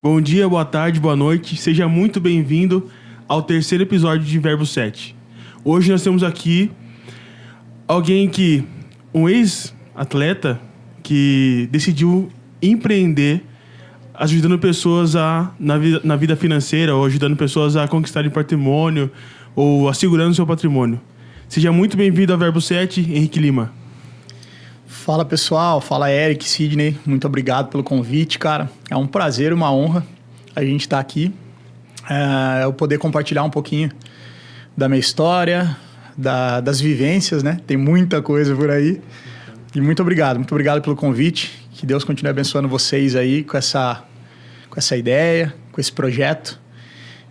Bom dia, boa tarde, boa noite. Seja muito bem-vindo ao terceiro episódio de Verbo 7. Hoje nós temos aqui um ex-atleta que decidiu empreender ajudando pessoas na vida financeira, ou ajudando pessoas a conquistarem patrimônio, ou assegurando seu patrimônio. Seja muito bem-vindo ao Verbo 7, Henrique Lima. Fala pessoal, fala Eric, Sidney, muito obrigado pelo convite, cara. É um prazer, uma honra a gente estar aqui. Eu poder compartilhar um pouquinho da minha história, das vivências, né? Tem muita coisa por aí. E muito obrigado pelo convite. Que Deus continue abençoando vocês aí com essa ideia, com esse projeto.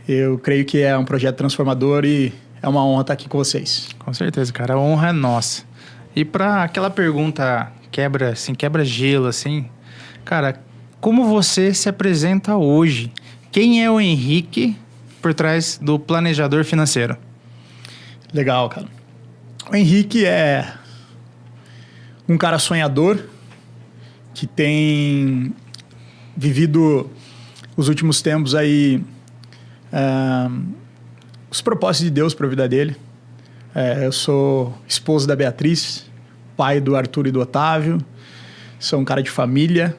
Eu creio que é um projeto transformador e é uma honra estar aqui com vocês. Com certeza, cara. A honra é nossa. E para aquela pergunta quebra gelo, assim, cara, como você se apresenta hoje? Quem é o Henrique por trás do planejador financeiro? Legal, cara. O Henrique é um cara sonhador que tem vivido os últimos tempos aí os propósitos de Deus para a vida dele. Eu sou esposo da Beatriz, pai do Arthur e do Otávio. Sou um cara de família.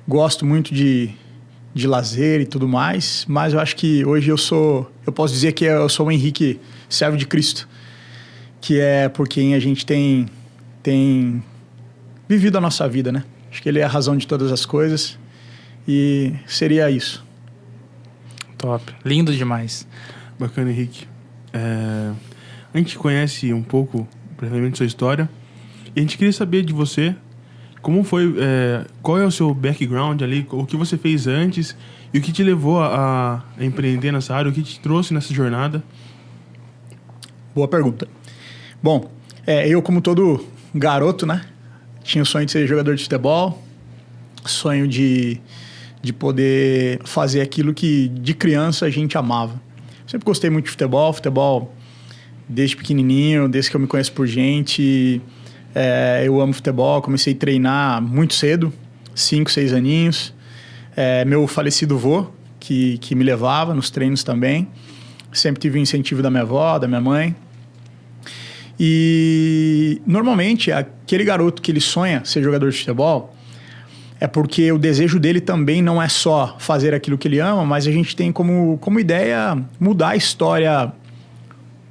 Gosto muito de lazer e tudo mais. Mas eu acho que hoje eu posso dizer que eu sou o Henrique, servo de Cristo. Que é por quem a gente tem vivido a nossa vida, né? Acho que ele é a razão de todas as coisas. E seria isso. Top. Lindo demais. Bacana, Henrique. A gente conhece um pouco, brevemente, sua história. E a gente queria saber de você, como foi, qual é o seu background ali, o que você fez antes e o que te levou a empreender nessa área, o que te trouxe nessa jornada? Boa pergunta. Bom, eu como todo garoto, né? Tinha o sonho de ser jogador de futebol, sonho de poder fazer aquilo que de criança a gente amava. Sempre gostei muito de futebol desde pequenininho, desde que eu me conheço por gente. Eu amo futebol, comecei a treinar muito cedo, 5, 6 aninhos. Meu falecido vô, que me levava nos treinos também. Sempre tive o incentivo da minha avó, da minha mãe. E normalmente aquele garoto que ele sonha ser jogador de futebol é porque o desejo dele também não é só fazer aquilo que ele ama, mas a gente tem como ideia mudar a história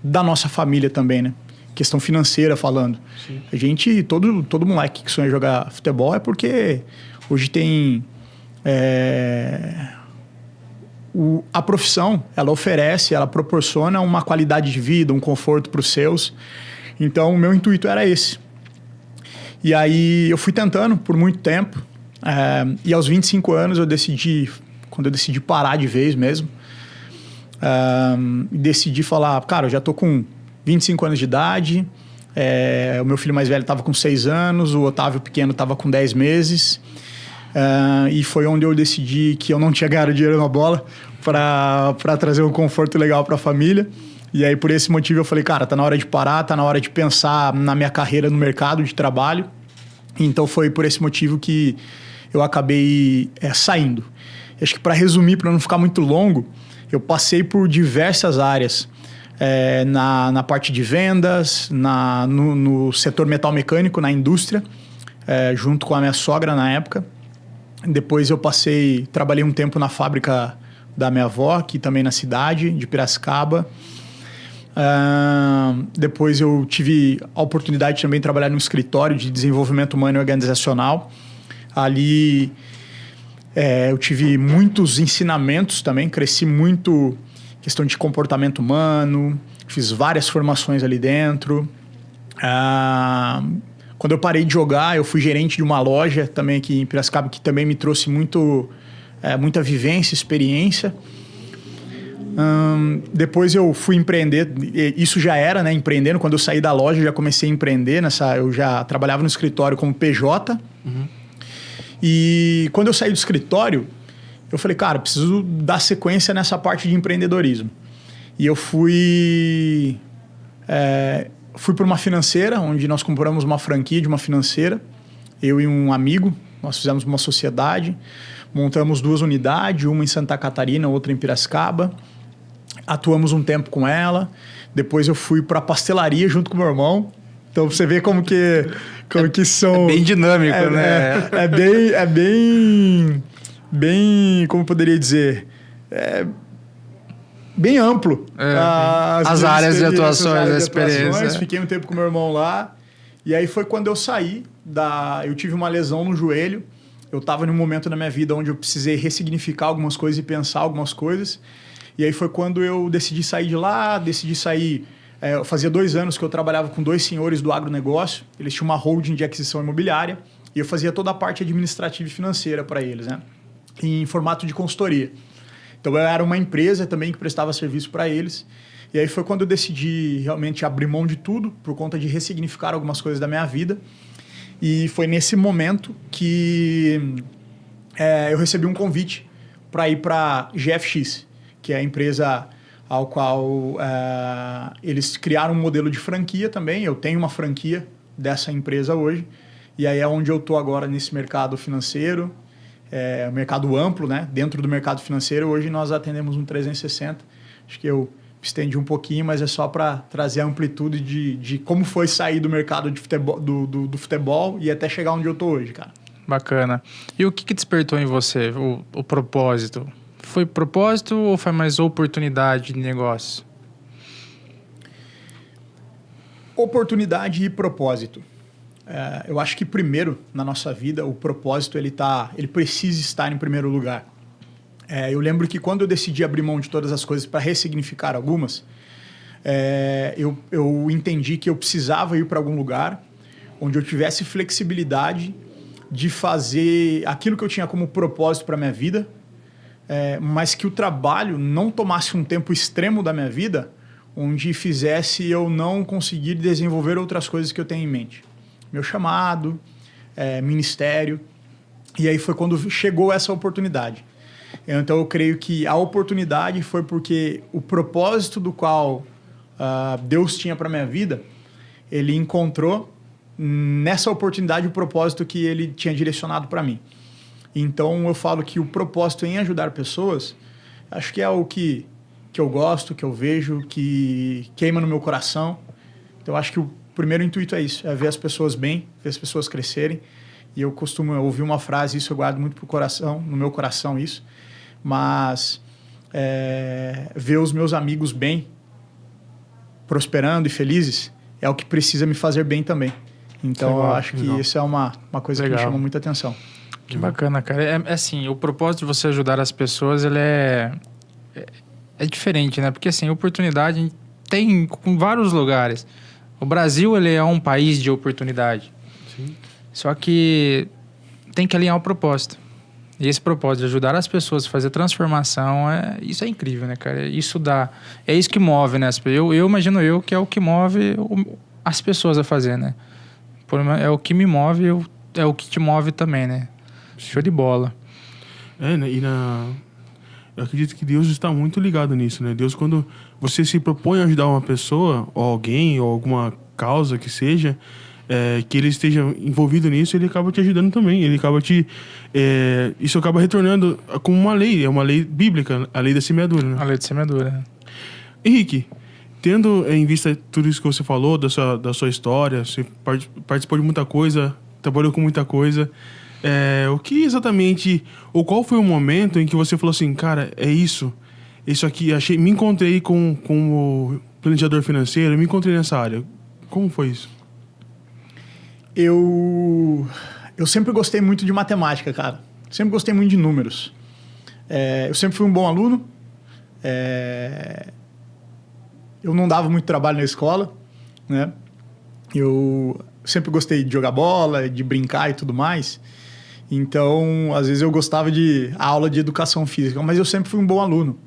da nossa família também, né? Questão financeira falando. Sim. A gente, todo moleque que sonha jogar futebol é porque hoje tem... a profissão, ela oferece, ela proporciona uma qualidade de vida, um conforto para os seus. Então, o meu intuito era esse. E aí, eu fui tentando por muito tempo. E aos 25 anos, quando eu decidi parar de vez mesmo, decidi falar, cara, eu já tô com 25 anos de idade, o meu filho mais velho estava com 6 anos, o Otávio pequeno estava com 10 meses, e foi onde eu decidi que eu não tinha ganhado dinheiro na bola para trazer um conforto legal para a família. E aí, por esse motivo, eu falei, cara, tá na hora de parar, tá na hora de pensar na minha carreira no mercado de trabalho. Então, foi por esse motivo que eu acabei saindo. Acho que para resumir, para não ficar muito longo, eu passei por diversas áreas. Na parte de vendas, no setor metal mecânico, na indústria, junto com a minha sogra na época. Depois eu trabalhei um tempo na fábrica da minha avó, aqui também na cidade de Piracicaba. Depois eu tive a oportunidade de também trabalhar num escritório de desenvolvimento humano e organizacional. Ali eu tive muitos ensinamentos também, cresci muito em questão de comportamento humano, fiz várias formações ali dentro. Quando eu parei de jogar, eu fui gerente de uma loja também aqui em Piracicaba, que também me trouxe muita vivência, experiência. Depois eu fui empreender, isso já era, né, empreendendo. Quando eu saí da loja, eu já comecei a empreender. Eu já trabalhava no escritório como PJ. Uhum. E quando eu saí do escritório, eu falei, cara, preciso dar sequência nessa parte de empreendedorismo. E eu fui para uma financeira, onde nós compramos uma franquia de uma financeira, eu e um amigo, Nós fizemos uma sociedade, montamos 2 unidades, uma em Santa Catarina, outra em Piracicaba. Atuamos um tempo com ela. Depois eu fui para a pastelaria junto com meu irmão. Então você vê como que são... É bem dinâmico, né? É bem, como eu poderia dizer, bem amplo. As áreas de atuações, a experiência. Fiquei um tempo com meu irmão lá. E aí foi quando eu saí eu tive uma lesão no joelho. Eu estava num momento na minha vida onde eu precisei ressignificar algumas coisas e pensar algumas coisas. E aí foi quando eu decidi sair de lá, fazia 2 anos que eu trabalhava com 2 senhores do agronegócio. Eles tinham uma holding de aquisição imobiliária e eu fazia toda a parte administrativa e financeira para eles, né? Em formato de consultoria. Então eu era uma empresa também que prestava serviço para eles. E aí foi quando eu decidi realmente abrir mão de tudo por conta de ressignificar algumas coisas da minha vida. E foi nesse momento que eu recebi um convite para ir para GFX, que é a empresa ao qual eles criaram um modelo de franquia também. Eu tenho uma franquia dessa empresa hoje. E aí é onde eu estou agora nesse mercado financeiro, mercado amplo, né? Dentro do mercado financeiro, hoje nós atendemos um 360. Acho que eu estendi um pouquinho, mas é só para trazer a amplitude de como foi sair do mercado de futebol, do futebol e até chegar onde eu estou hoje, cara. Bacana. E o que despertou em você o propósito? Foi propósito ou foi mais oportunidade de negócio? Oportunidade e propósito. Eu acho que primeiro, na nossa vida, o propósito ele precisa estar em primeiro lugar. Eu lembro que quando eu decidi abrir mão de todas as coisas para ressignificar algumas, eu entendi que eu precisava ir para algum lugar onde eu tivesse flexibilidade de fazer aquilo que eu tinha como propósito para a minha vida, mas que o trabalho não tomasse um tempo extremo da minha vida, onde fizesse eu não conseguir desenvolver outras coisas que eu tenho em mente. Meu chamado, ministério, e aí foi quando chegou essa oportunidade. Então eu creio que a oportunidade foi porque o propósito do qual Deus tinha para minha vida, ele encontrou nessa oportunidade o propósito que ele tinha direcionado para mim. Então eu falo que o propósito em ajudar pessoas, acho que é o que eu gosto, que eu vejo, que queima no meu coração. Então acho que o primeiro intuito é isso, é ver as pessoas bem, ver as pessoas crescerem. E eu costumo ouvir uma frase, isso eu guardo muito pro coração, no meu coração isso, mas ver os meus amigos bem, prosperando e felizes, é o que precisa me fazer bem também. Então eu acho que isso é uma coisa que me chama muita atenção. Que bacana, cara. É assim, o propósito de você ajudar as pessoas, ele é diferente, né? Porque assim, oportunidade tem em vários lugares. O Brasil, ele é um país de oportunidade. Sim. Só que tem que alinhar o propósito. E esse propósito de ajudar as pessoas a fazer transformação, isso é incrível, né, cara? Isso é isso que move, né? Eu imagino que é o que move as pessoas a fazer, né? É o que me move, é o que te move também, né? Show de bola. Eu acredito que Deus está muito ligado nisso, né? Deus, quando você se propõe a ajudar uma pessoa, ou alguém, ou alguma causa que seja, que ele esteja envolvido nisso, ele acaba te ajudando também. Ele acaba isso acaba retornando como uma lei, é uma lei bíblica, a lei da semeadura, né? A lei da semeadura. Henrique, tendo em vista tudo isso que você falou, da sua história, você participou de muita coisa, trabalhou com muita coisa, o que exatamente, ou qual foi o momento em que você falou assim, cara, é isso aqui, me encontrei com o planejador financeiro, me encontrei nessa área. Como foi isso? Eu sempre gostei muito de matemática, cara. Sempre gostei muito de números. Eu sempre fui um bom aluno. Eu não dava muito trabalho na escola, né? Eu sempre gostei de jogar bola, de brincar e tudo mais. Então, às vezes eu gostava de aula de educação física, mas eu sempre fui um bom aluno.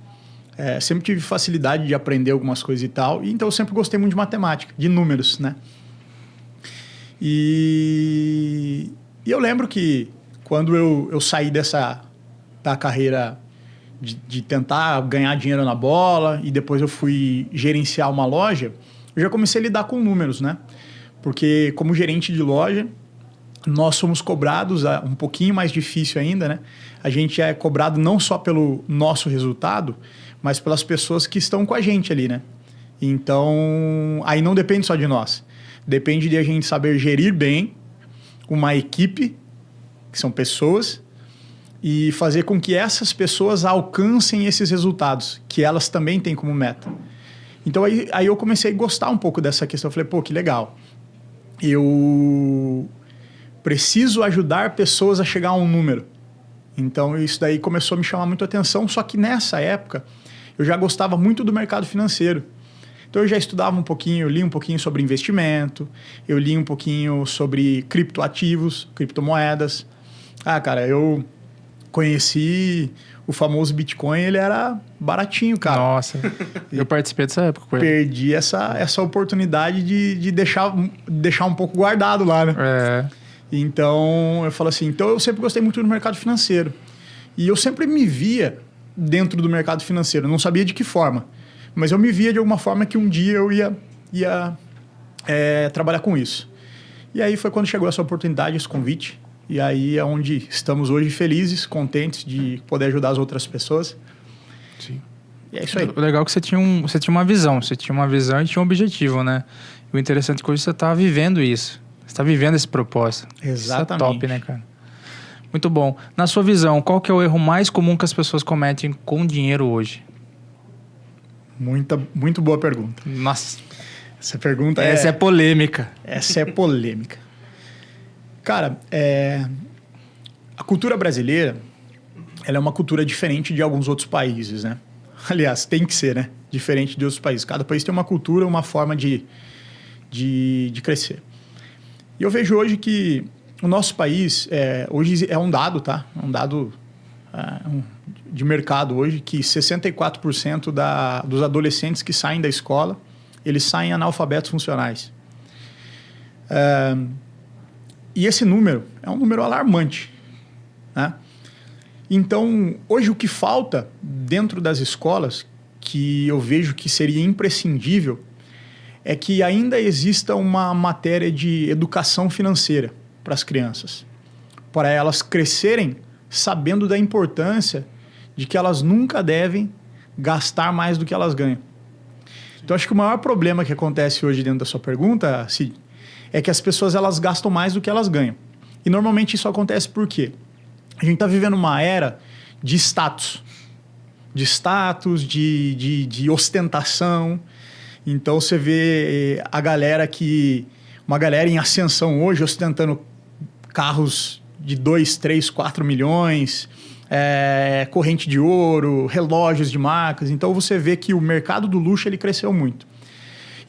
Sempre tive facilidade de aprender algumas coisas e tal. Então, eu sempre gostei muito de matemática, de números, né? E eu lembro que quando eu saí da carreira de tentar ganhar dinheiro na bola e depois eu fui gerenciar uma loja, eu já comecei a lidar com números, né? Porque como gerente de loja, nós somos cobrados, um pouquinho mais difícil ainda, né? A gente é cobrado não só pelo nosso resultado, mas pelas pessoas que estão com a gente ali, né? Então, aí não depende só de nós. Depende de a gente saber gerir bem uma equipe, que são pessoas, e fazer com que essas pessoas alcancem esses resultados, que elas também têm como meta. Então, aí eu comecei a gostar um pouco dessa questão. Eu falei, pô, que legal. Eu preciso ajudar pessoas a chegar a um número. Então, isso daí começou a me chamar muito a atenção, só que nessa época, eu já gostava muito do mercado financeiro. Então, eu já estudava um pouquinho, eu li um pouquinho sobre investimento, eu li um pouquinho sobre criptoativos, criptomoedas. Cara, eu conheci o famoso Bitcoin, ele era baratinho, cara. Nossa, eu participei dessa época com ele. Perdi essa oportunidade de deixar um pouco guardado lá, né? Então, eu falo assim, então eu sempre gostei muito do mercado financeiro. E eu sempre me via dentro do mercado financeiro, não sabia de que forma. Mas eu me via de alguma forma que um dia eu ia trabalhar com isso. E aí foi quando chegou essa oportunidade, esse convite. E aí é onde estamos hoje felizes, contentes de poder ajudar as outras pessoas. Sim. E é isso aí. O legal é que você tinha uma visão. Você tinha uma visão e tinha um objetivo, né? E o interessante é que hoje você está vivendo isso. Você está vivendo esse propósito. Exatamente. Isso é top, né, cara? Muito bom. Na sua visão, qual que é o erro mais comum que as pessoas cometem com dinheiro hoje? Muito boa pergunta. Nossa. Essa pergunta Essa é polêmica. Essa é polêmica. Cara, a cultura brasileira, ela é uma cultura diferente de alguns outros países, né? Aliás, tem que ser, né? Diferente de outros países. Cada país tem uma cultura, uma forma de crescer. E eu vejo hoje que o nosso país, hoje é um dado, tá? Um dado de mercado hoje, que 64% dos adolescentes que saem da escola, eles saem analfabetos funcionais. E esse número é um número alarmante, né? Então, hoje o que falta dentro das escolas, que eu vejo que seria imprescindível, é que ainda exista uma matéria de educação financeira para as crianças, para elas crescerem sabendo da importância de que elas nunca devem gastar mais do que elas ganham. Então, acho que o maior problema que acontece hoje dentro da sua pergunta, Cid, é que as pessoas elas gastam mais do que elas ganham. E normalmente isso acontece por quê? A gente está vivendo uma era de status. De ostentação. Então você vê uma galera em ascensão hoje ostentando carros de 2, 3, 4 milhões, corrente de ouro, relógios de marcas. Então você vê que o mercado do luxo ele cresceu muito.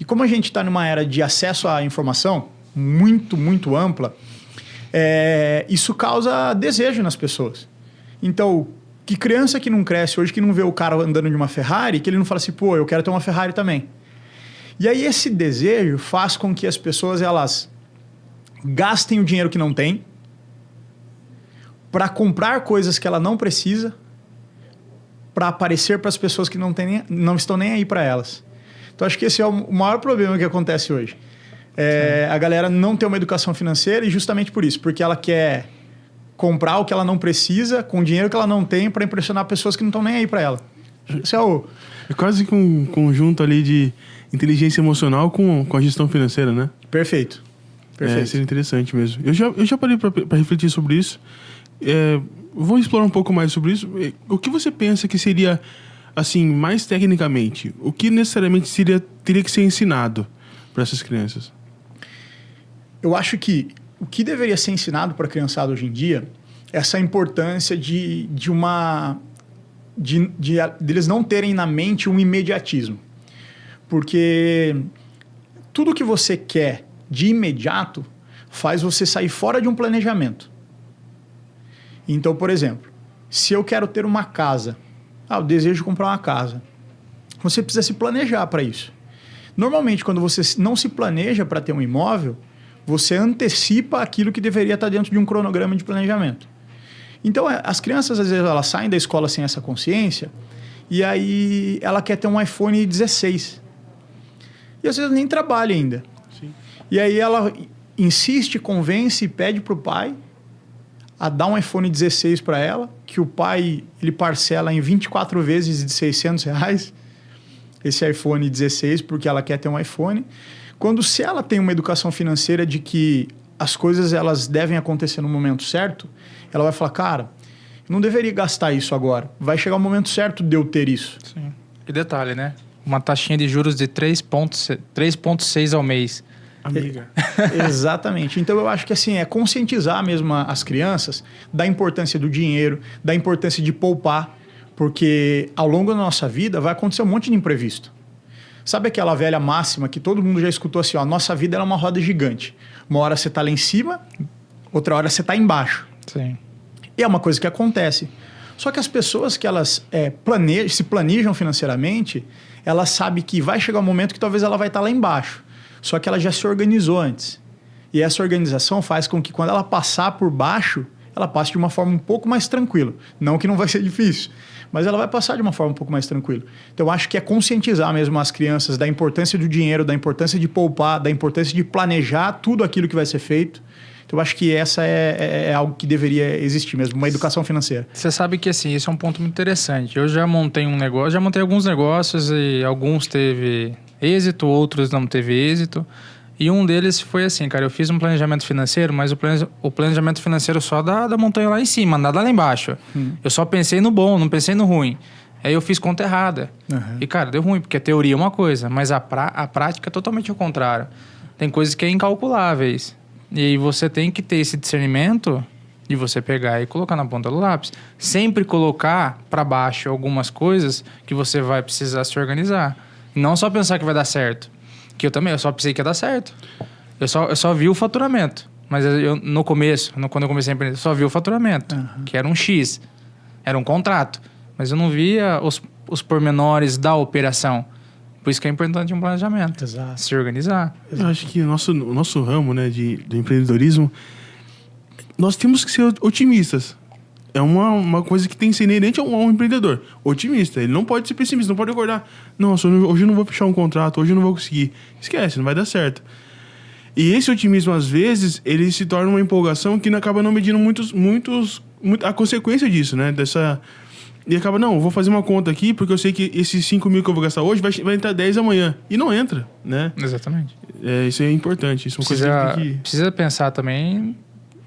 E como a gente está numa era de acesso à informação muito, muito ampla, isso causa desejo nas pessoas. Então, que criança que não cresce hoje, que não vê o cara andando de uma Ferrari, que ele não fala assim, pô, eu quero ter uma Ferrari também. E aí esse desejo faz com que as pessoas elas gastem o dinheiro que não tem para comprar coisas que ela não precisa, para aparecer para as pessoas que não estão nem aí para elas. Então, acho que esse é o maior problema que acontece hoje. A galera não tem uma educação financeira e justamente por isso. Porque ela quer comprar o que ela não precisa com o dinheiro que ela não tem para impressionar pessoas que não estão nem aí para ela. Esse é quase que um conjunto ali de inteligência emocional com a gestão financeira, né? Perfeito. Seria interessante mesmo. Eu já parei para refletir sobre isso. Vou explorar um pouco mais sobre isso. O que você pensa que seria... assim, mais tecnicamente, o que necessariamente teria que ser ensinado para essas crianças? Eu acho que o que deveria ser ensinado para a criançada hoje em dia é essa importância de eles não terem na mente um imediatismo. Porque tudo que você quer de imediato faz você sair fora de um planejamento. Então, por exemplo, se eu quero ter uma casa... eu desejo comprar uma casa. Você precisa se planejar para isso. Normalmente, quando você não se planeja para ter um imóvel, você antecipa aquilo que deveria estar dentro de um cronograma de planejamento. Então, as crianças, às vezes, elas saem da escola sem essa consciência e aí ela quer ter um iPhone 16. E às vezes nem trabalha ainda. Sim. E aí ela insiste, convence e pede pro pai a dar um iPhone 16 para ela, que o pai ele parcela em 24 vezes de R$600 esse iPhone 16, porque ela quer ter um iPhone. Quando se ela tem uma educação financeira de que as coisas elas devem acontecer no momento certo, ela vai falar, cara, não deveria gastar isso agora. Vai chegar o momento certo de eu ter isso. Sim. E detalhe, né? Uma taxinha de juros de 3,6 ao mês. Amiga. Exatamente. Então eu acho que assim, é conscientizar mesmo as crianças da importância do dinheiro, da importância de poupar, porque ao longo da nossa vida vai acontecer um monte de imprevisto. Sabe aquela velha máxima que todo mundo já escutou assim, ó, nossa vida é uma roda gigante. Uma hora você está lá em cima, outra hora você está embaixo. Sim. E é uma coisa que acontece. Só que as pessoas que elas se planejam financeiramente, elas sabem que vai chegar um momento que talvez ela vai estar lá embaixo. Só que ela já se organizou antes. E essa organização faz com que quando ela passar por baixo, ela passe de uma forma um pouco mais tranquila. Não que não vai ser difícil, mas ela vai passar de uma forma um pouco mais tranquila. Então, eu acho que é conscientizar mesmo as crianças da importância do dinheiro, da importância de poupar, da importância de planejar tudo aquilo que vai ser feito. Então, eu acho que essa é algo que deveria existir mesmo, uma educação financeira. Você sabe que, assim, isso é um ponto muito interessante. Eu já montei alguns negócios e alguns teve êxito, outros não teve êxito. E um deles foi assim, cara, eu fiz um planejamento financeiro, mas o planejamento financeiro só da montanha lá em cima, nada lá embaixo. Eu só pensei no bom, não pensei no ruim. Aí eu fiz conta errada. E, cara, deu ruim, porque a teoria é uma coisa, mas a prática é totalmente o contrário. Tem coisas que é incalculáveis. E aí você tem que ter esse discernimento de você pegar e colocar na ponta do lápis. Sempre colocar para baixo algumas coisas que você vai precisar se organizar. E não só pensar que vai dar certo. Que eu só pensei que ia dar certo. Eu só vi o faturamento. Mas no começo, quando eu comecei a empreender, eu só vi o faturamento. Que era um X. Era um contrato. Mas eu não via os pormenores da operação. Por isso que é importante um planejamento. Exato. Se organizar. Eu acho que o nosso ramo, né, do empreendedorismo, nós temos que ser otimistas. É uma coisa que tem que ser inerente a um empreendedor. Otimista. Ele não pode ser pessimista, não pode acordar. Nossa, hoje eu não vou fechar um contrato, hoje eu não vou conseguir. Esquece, não vai dar certo. E esse otimismo, às vezes, ele se torna uma empolgação que acaba não medindo muito a consequência disso, né? E acaba, não, eu vou fazer uma conta aqui, porque eu sei que esses 5 mil que eu vou gastar hoje vai entrar 10 amanhã. E não entra, né? Exatamente. Isso é importante. Isso é uma coisa que... Precisa pensar também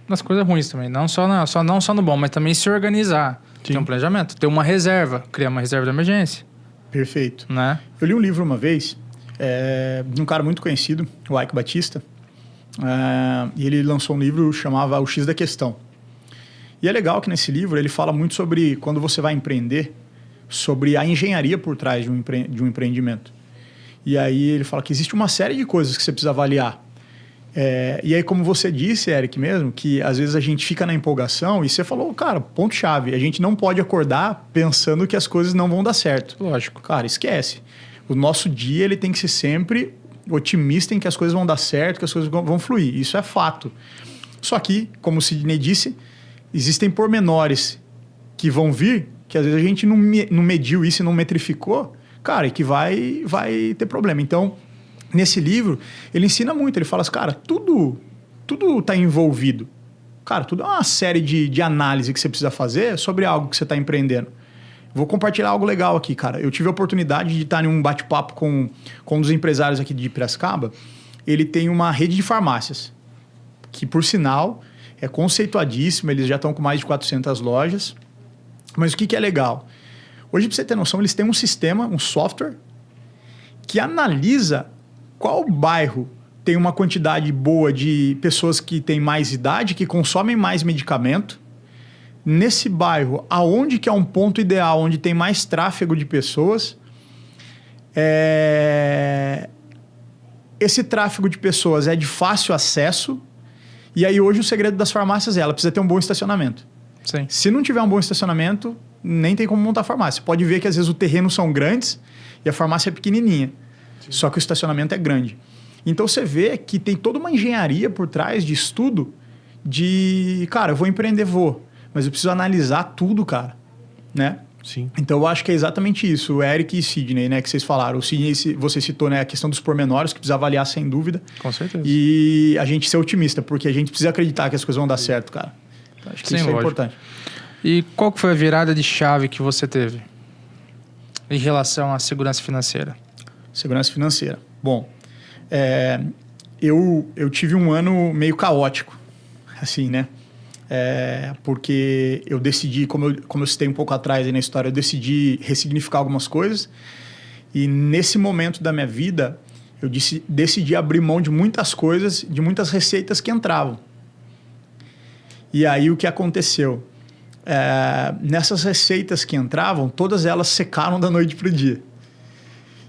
nas coisas ruins também. Não só no bom, mas também se organizar. Ter um planejamento. Ter uma reserva. Criar uma reserva de emergência. Perfeito. Né? Eu li um livro uma vez de um cara muito conhecido, o Ike Batista. E ele lançou um livro chamava O X da Questão. E é legal que nesse livro ele fala muito sobre, quando você vai empreender, sobre a engenharia por trás de um empreendimento. E aí ele fala que existe uma série de coisas que você precisa avaliar. E aí, como você disse, Eric, mesmo, que às vezes a gente fica na empolgação e você falou, cara, ponto-chave, a gente não pode acordar pensando que as coisas não vão dar certo. Lógico. Cara, esquece. O nosso dia ele tem que ser sempre otimista em que as coisas vão dar certo, que as coisas vão fluir. Isso é fato. Só que, como o Sidney disse, existem pormenores que vão vir, que às vezes a gente não mediu isso e não metrificou, cara, e que vai ter problema. Então, nesse livro, ele ensina muito. Ele fala assim, cara, tudo está envolvido. Cara, tudo é uma série de análise que você precisa fazer sobre algo que você está empreendendo. Vou compartilhar algo legal aqui, cara. Eu tive a oportunidade de estar em um bate-papo com um dos empresários aqui de Piracicaba. Ele tem uma rede de farmácias, que, por sinal, é conceituadíssima. Eles já estão com mais de 400 lojas. Mas o que é legal? Hoje, para você ter noção, eles têm um sistema, um software, que analisa qual bairro tem uma quantidade boa de pessoas que têm mais idade, que consomem mais medicamento. Nesse bairro, aonde que é um ponto ideal, onde tem mais tráfego de pessoas. Esse tráfego de pessoas é de fácil acesso. E aí hoje o segredo das farmácias ela precisa ter um bom estacionamento. Sim. Se não tiver um bom estacionamento, nem tem como montar farmácia. Pode ver que às vezes os terrenos são grandes e a farmácia é pequenininha. Sim. Só que o estacionamento é grande. Então você vê que tem toda uma engenharia por trás de estudo de... Cara, eu vou empreender, mas eu preciso analisar tudo, cara. Né? Sim. Então, eu acho que é exatamente isso. O Eric e Sidney, né, que vocês falaram. O Sidney, você citou, né, a questão dos pormenores, que precisa avaliar sem dúvida. Com certeza. E a gente ser otimista, porque a gente precisa acreditar que as coisas vão dar certo, cara. Então, acho que Sim, isso é lógico. importante. E qual que foi a virada de chave que você teve em relação à segurança financeira? Segurança financeira. Bom, eu tive um ano meio caótico, assim, né? Porque eu decidi, como eu citei um pouco atrás aí na história, eu decidi ressignificar algumas coisas. E nesse momento da minha vida, eu decidi abrir mão de muitas coisas, de muitas receitas que entravam. E aí o que aconteceu? Nessas receitas que entravam, todas elas secaram da noite para o dia.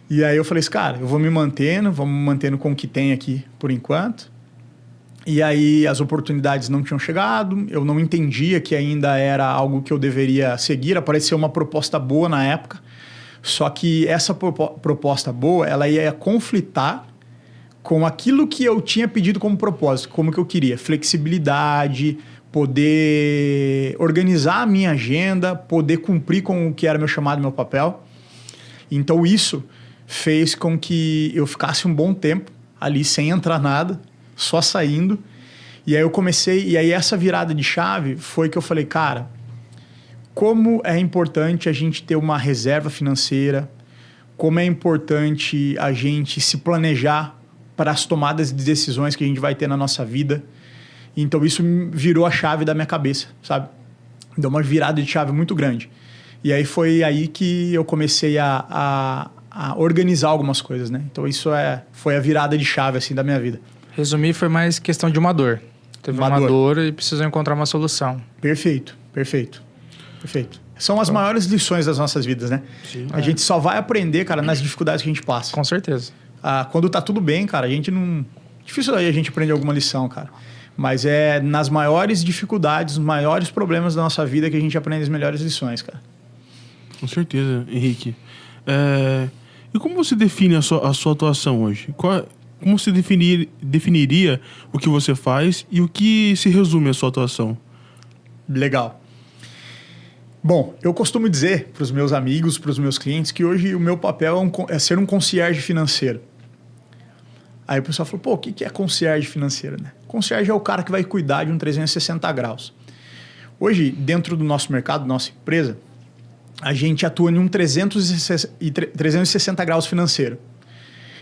E aí eu falei assim, cara, eu vou me mantendo com o que tem aqui por enquanto. E aí as oportunidades não tinham chegado, eu não entendia que ainda era algo que eu deveria seguir, apareceu uma proposta boa na época, só que essa proposta boa, ela ia conflitar com aquilo que eu tinha pedido como propósito, como que eu queria, flexibilidade, poder organizar a minha agenda, poder cumprir com o que era meu chamado, meu papel. Então isso fez com que eu ficasse um bom tempo ali sem entrar nada, só saindo. E aí eu comecei, e aí essa virada de chave foi que eu falei, cara, como é importante a gente ter uma reserva financeira, como é importante a gente se planejar para as tomadas de decisões que a gente vai ter na nossa vida. Então isso virou a chave da minha cabeça, sabe? Deu uma virada de chave muito grande. E aí foi aí que eu comecei a organizar algumas coisas, né? Então isso foi a virada de chave assim da minha vida. Resumir, foi mais questão de uma dor. Teve uma dor e precisou encontrar uma solução. Perfeito. São as maiores lições das nossas vidas, né? Sim. A gente só vai aprender, cara, nas dificuldades que a gente passa. Com certeza. Quando tá tudo bem, cara, a gente não... Difícil aí a gente aprender alguma lição, cara. Mas é nas maiores dificuldades, nos maiores problemas da nossa vida que a gente aprende as melhores lições, cara. Com certeza, Henrique. E como você define a sua atuação hoje? Como você definiria o que você faz e o que se resume a sua atuação? Legal. Bom, eu costumo dizer para os meus amigos, para os meus clientes, que hoje o meu papel é ser um concierge financeiro. Aí o pessoal falou, pô, o que é concierge financeiro, né? Concierge é o cara que vai cuidar de um 360 graus. Hoje, dentro do nosso mercado, nossa empresa, a gente atua em um 360 graus financeiro.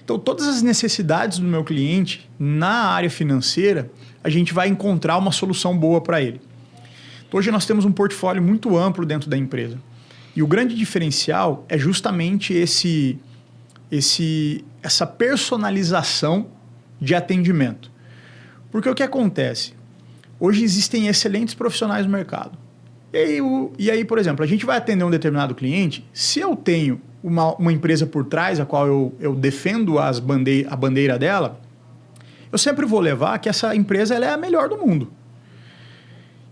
Então, todas as necessidades do meu cliente na área financeira, a gente vai encontrar uma solução boa para ele. Então, hoje nós temos um portfólio muito amplo dentro da empresa. E o grande diferencial é justamente essa personalização de atendimento. Porque o que acontece? Hoje existem excelentes profissionais no mercado. E aí, por exemplo, a gente vai atender um determinado cliente, se eu tenho uma empresa por trás, a qual eu defendo a bandeira dela, eu sempre vou levar que essa empresa ela é a melhor do mundo.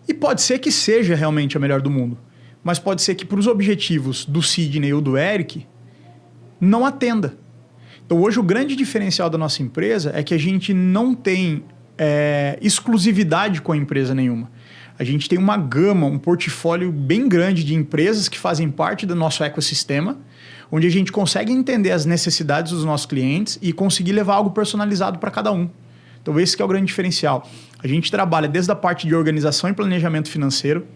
E pode ser que seja realmente a melhor do mundo, mas pode ser que para os objetivos do Sidney ou do Eric, não atenda. Então hoje o grande diferencial da nossa empresa é que a gente não tem exclusividade com a empresa nenhuma. A gente tem uma gama, um portfólio bem grande de empresas que fazem parte do nosso ecossistema, onde a gente consegue entender as necessidades dos nossos clientes e conseguir levar algo personalizado para cada um. Então esse que é o grande diferencial. A gente trabalha desde a parte de organização e planejamento financeiro,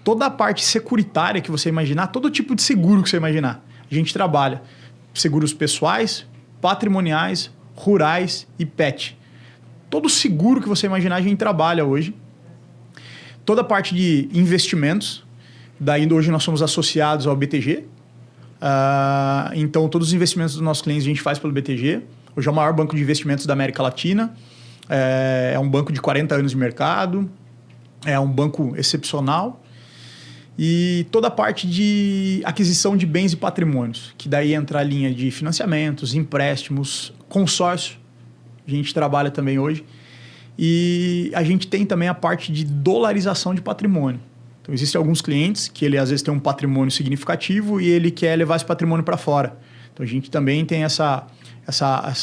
toda a parte securitária que você imaginar, todo tipo de seguro que você imaginar. A gente trabalha seguros pessoais, patrimoniais, rurais e pet. Todo seguro que você imaginar a gente trabalha hoje. Toda a parte de investimentos, daí hoje nós somos associados ao BTG. Então todos os investimentos dos nossos clientes a gente faz pelo BTG. Hoje é o maior banco de investimentos da América Latina. É um banco de 40 anos de mercado. É um banco excepcional. E toda a parte de aquisição de bens e patrimônios, que daí entra a linha de financiamentos, empréstimos, consórcio. A gente trabalha também hoje. E a gente tem também a parte de dolarização de patrimônio. Então, existem alguns clientes que ele às vezes tem um patrimônio significativo e ele quer levar esse patrimônio para fora. Então, a gente também tem essa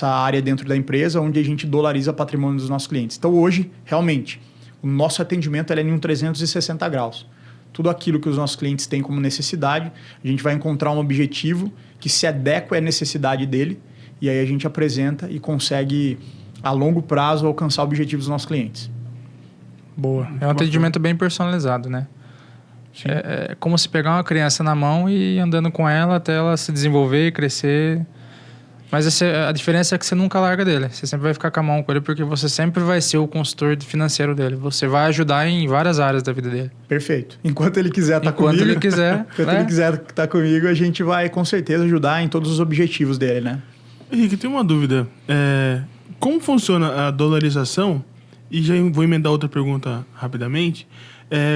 área dentro da empresa onde a gente dolariza patrimônio dos nossos clientes. Então, hoje, realmente, o nosso atendimento é em um 360 graus. tudo aquilo que os nossos clientes têm como necessidade, a gente vai encontrar um objetivo que se adequa à necessidade dele, e aí a gente apresenta e consegue, a longo prazo, alcançar o objetivo dos nossos clientes. Boa. É um atendimento bem personalizado, né? É como se pegar uma criança na mão e ir andando com ela até ela se desenvolver e crescer. Mas a diferença é que você nunca larga dele. Você sempre vai ficar com a mão com ele porque você sempre vai ser o consultor financeiro dele. Você vai ajudar em várias áreas da vida dele. Perfeito. Enquanto ele quiser estar comigo... Enquanto ele quiser. Enquanto ele quiser estar comigo, a gente vai com certeza ajudar em todos os objetivos dele, né? Henrique, tem uma dúvida. Como funciona a dolarização? E já vou emendar outra pergunta rapidamente.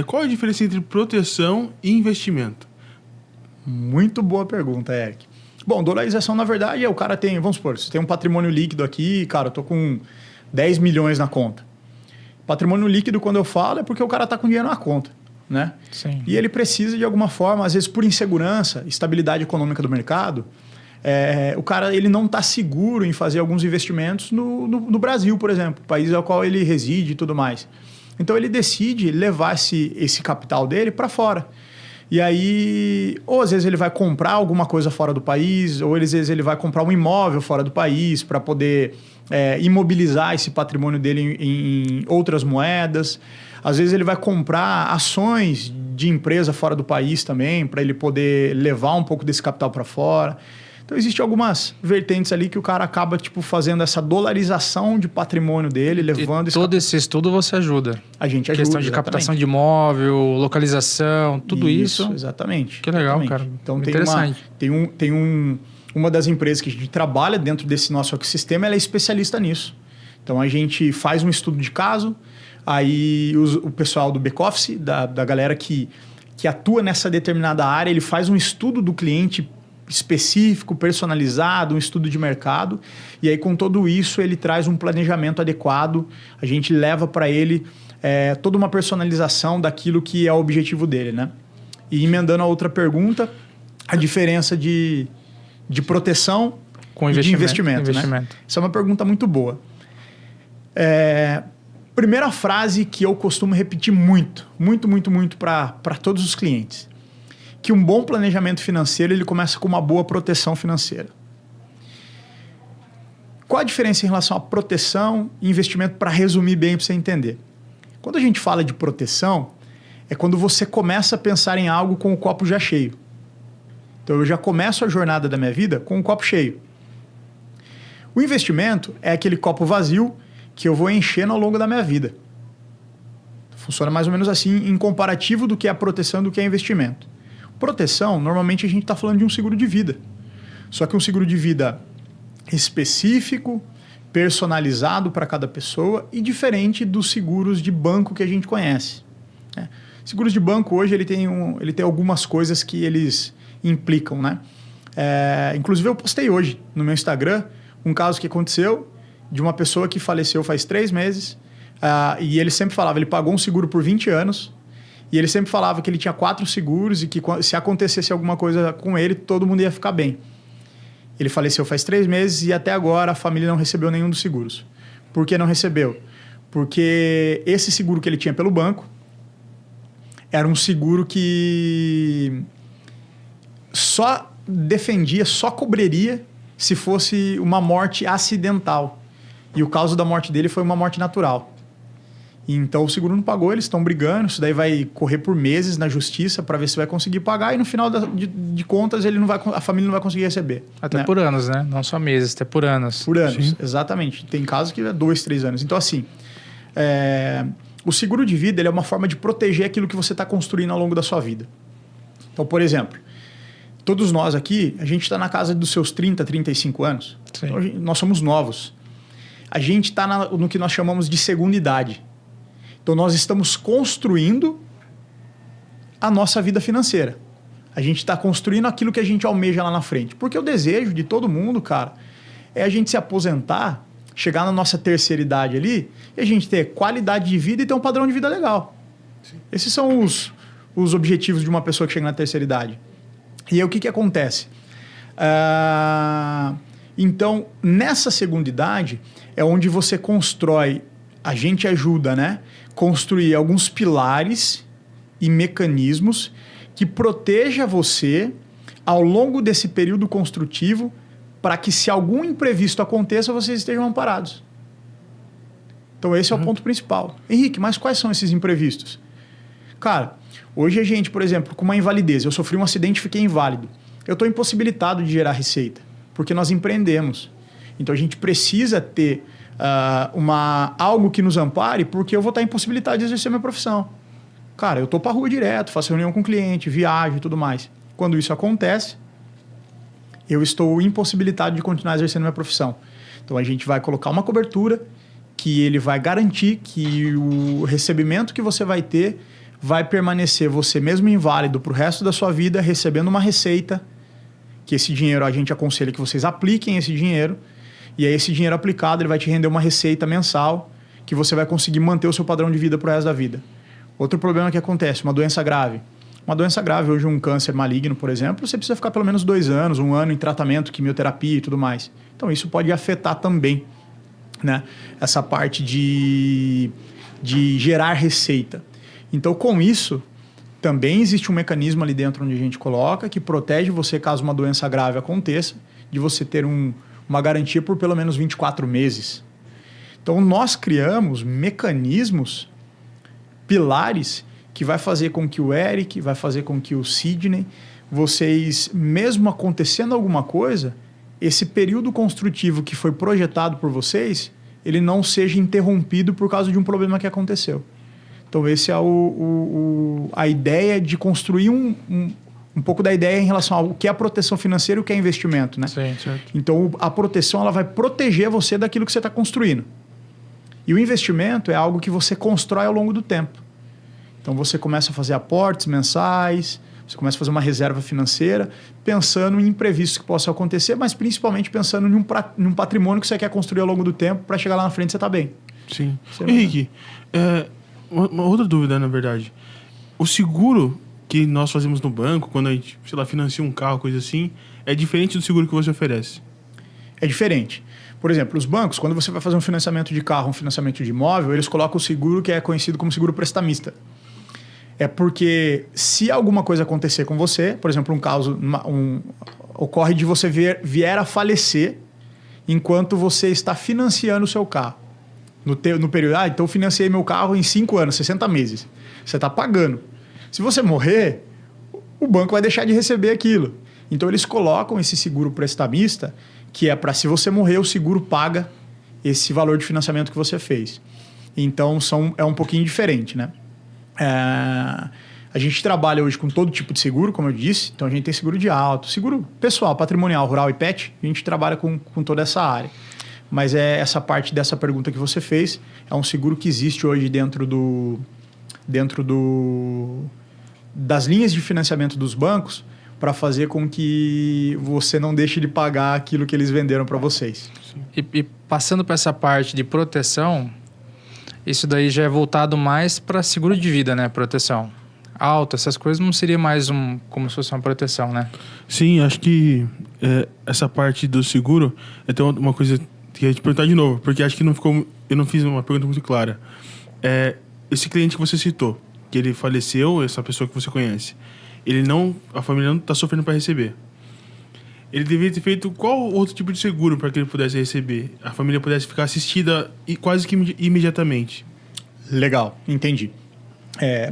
Qual a diferença entre proteção e investimento? Muito boa pergunta, Eric. Bom, dolarização, na verdade, o cara tem... Vamos supor, você tem um patrimônio líquido aqui, cara, eu tô com 10 milhões na conta. Patrimônio líquido, quando eu falo, é porque o cara tá com dinheiro na conta, né? Sim. E ele precisa, de alguma forma, às vezes por insegurança, estabilidade econômica do mercado, o cara ele não está seguro em fazer alguns investimentos no Brasil, por exemplo, país ao qual ele reside e tudo mais. Então ele decide levar esse capital dele para fora. E aí, ou às vezes ele vai comprar alguma coisa fora do país, ou às vezes ele vai comprar um imóvel fora do país para poder imobilizar esse patrimônio dele em outras moedas. Às vezes ele vai comprar ações de empresa fora do país também, para ele poder levar um pouco desse capital para fora. Então, existem algumas vertentes ali que o cara acaba fazendo essa dolarização de patrimônio dele, levando... E todo esse estudo você ajuda? A gente ajuda, questão de captação de imóvel, localização, tudo isso? Exatamente. Que legal, exatamente. cara. Então, interessante. Uma das empresas que a gente trabalha dentro desse nosso ecossistema, ela é especialista nisso. Então, a gente faz um estudo de caso, aí o pessoal do back-office, da galera que atua nessa determinada área, ele faz um estudo do cliente específico, personalizado, um estudo de mercado, e aí com tudo isso ele traz um planejamento adequado, a gente leva para ele toda uma personalização daquilo que é o objetivo dele, né? E emendando a outra pergunta, a diferença de proteção com e de investimento. Né? Essa é uma pergunta muito boa. Primeira frase que eu costumo repetir muito para todos os clientes, que um bom planejamento financeiro ele começa com uma boa proteção financeira. Qual a diferença em relação à proteção e investimento, para resumir bem, para você entender? Quando a gente fala de proteção, é quando você começa a pensar em algo com o copo já cheio. Então, eu já começo a jornada da minha vida com o copo cheio. O investimento é aquele copo vazio que eu vou enchendo ao longo da minha vida. Funciona mais ou menos assim, em comparativo do que é a proteção do que é investimento. Proteção, normalmente a gente está falando de um seguro de vida. Só que um seguro de vida específico, personalizado para cada pessoa e diferente dos seguros de banco que a gente conhece. Seguros de banco hoje ele tem algumas coisas que eles implicam, né? Inclusive eu postei hoje no meu Instagram um caso que aconteceu de uma pessoa que faleceu faz 3 meses e ele sempre falava, ele pagou um seguro por 20 anos e ele sempre falava que ele tinha 4 seguros e que se acontecesse alguma coisa com ele, todo mundo ia ficar bem. Ele faleceu faz 3 meses e até agora a família não recebeu nenhum dos seguros. Por que não recebeu? Porque esse seguro que ele tinha pelo banco era um seguro que só defendia, só cobriria se fosse uma morte acidental. E o caso da morte dele foi uma morte natural. Então o seguro não pagou, eles estão brigando, isso daí vai correr por meses na justiça para ver se vai conseguir pagar e no final de contas a família não vai conseguir receber. Até né? por anos, né? Não só meses, até por anos. Por anos, Sim. exatamente. Tem casos que é 2, 3 anos. Então assim, o seguro de vida ele é uma forma de proteger aquilo que você está construindo ao longo da sua vida. Então, por exemplo, todos nós aqui, a gente está na casa dos seus 30, 35 anos. Então, nós somos novos. A gente está no que nós chamamos de segunda idade. Então, nós estamos construindo a nossa vida financeira. A gente está construindo aquilo que a gente almeja lá na frente. Porque o desejo de todo mundo, cara, é a gente se aposentar, chegar na nossa terceira idade ali, e a gente ter qualidade de vida e ter um padrão de vida legal. Sim. Esses são os objetivos de uma pessoa que chega na terceira idade. E aí, o que acontece? Então, nessa segunda idade, é onde você constrói, a gente ajuda, né? Construir alguns pilares e mecanismos que proteja você ao longo desse período construtivo para que, se algum imprevisto aconteça, vocês estejam amparados. Então, esse é o ponto principal. Henrique, mas quais são esses imprevistos? Cara, hoje a gente, por exemplo, com uma invalidez, eu sofri um acidente e fiquei inválido. Eu estou impossibilitado de gerar receita, porque nós empreendemos. Então, a gente precisa ter algo que nos ampare, porque eu vou estar impossibilitado de exercer minha profissão. Cara, eu estou para a rua direto, faço reunião com o cliente, viajo e tudo mais. Quando isso acontece, eu estou impossibilitado de continuar exercendo minha profissão. Então, a gente vai colocar uma cobertura que ele vai garantir que o recebimento que você vai ter vai permanecer você mesmo inválido para o resto da sua vida, recebendo uma receita, que esse dinheiro a gente aconselha que vocês apliquem esse dinheiro, e aí esse dinheiro aplicado ele vai te render uma receita mensal que você vai conseguir manter o seu padrão de vida para o resto da vida. Outro problema que acontece, uma doença grave. Uma doença grave, hoje um câncer maligno, por exemplo, você precisa ficar pelo menos 2 anos, 1 ano em tratamento, quimioterapia e tudo mais. Então isso pode afetar também, né, essa parte de gerar receita. Então, com isso, também existe um mecanismo ali dentro onde a gente coloca que protege você caso uma doença grave aconteça, de você ter uma garantia por pelo menos 24 meses. Então, nós criamos mecanismos, pilares, que vai fazer com que o Eric, vai fazer com que o Sidney, vocês, mesmo acontecendo alguma coisa, esse período construtivo que foi projetado por vocês, ele não seja interrompido por causa de um problema que aconteceu. Então, esse é a ideia de construir um pouco da ideia em relação ao que é proteção financeira e o que é investimento, né? Sim, certo. Então, a proteção ela vai proteger você daquilo que você está construindo. E o investimento é algo que você constrói ao longo do tempo. Então, você começa a fazer aportes mensais, você começa a fazer uma reserva financeira, pensando em imprevistos que possam acontecer, mas principalmente pensando num patrimônio que você quer construir ao longo do tempo para chegar lá na frente e você tá bem. Sim. Henrique, uma outra dúvida, na verdade. O seguro que nós fazemos no banco, quando a gente, sei lá, financia um carro, coisa assim, é diferente do seguro que você oferece? É diferente. Por exemplo, os bancos, quando você vai fazer um financiamento de carro, um financiamento de imóvel, eles colocam o seguro que é conhecido como seguro prestamista. É porque se alguma coisa acontecer com você, por exemplo, um caso ocorre de você vier a falecer enquanto você está financiando o seu carro. No período, então eu financiei meu carro em 5 anos, 60 meses. Você está pagando. Se você morrer, o banco vai deixar de receber aquilo. Então eles colocam esse seguro prestamista, que é para se você morrer, o seguro paga esse valor de financiamento que você fez. Então é um pouquinho diferente, né? A gente trabalha hoje com todo tipo de seguro, como eu disse. Então a gente tem seguro de auto, seguro pessoal, patrimonial, rural e pet. A gente trabalha com toda essa área. Mas essa parte dessa pergunta que você fez é um seguro que existe hoje dentro das linhas de financiamento dos bancos para fazer com que você não deixe de pagar aquilo que eles venderam para vocês. E passando para essa parte de proteção, isso daí já é voltado mais para seguro de vida, né? Proteção. Auto, essas coisas não seria mais como se fosse uma proteção, né? Sim, acho que essa parte do seguro é até uma coisa que eu ia te perguntar de novo, porque acho que eu não fiz uma pergunta muito clara. Esse cliente que você citou, que ele faleceu, essa pessoa que você conhece, a família não está sofrendo para receber. Ele deveria ter feito qual outro tipo de seguro para que ele pudesse receber? A família pudesse ficar assistida quase que imediatamente. Legal, entendi.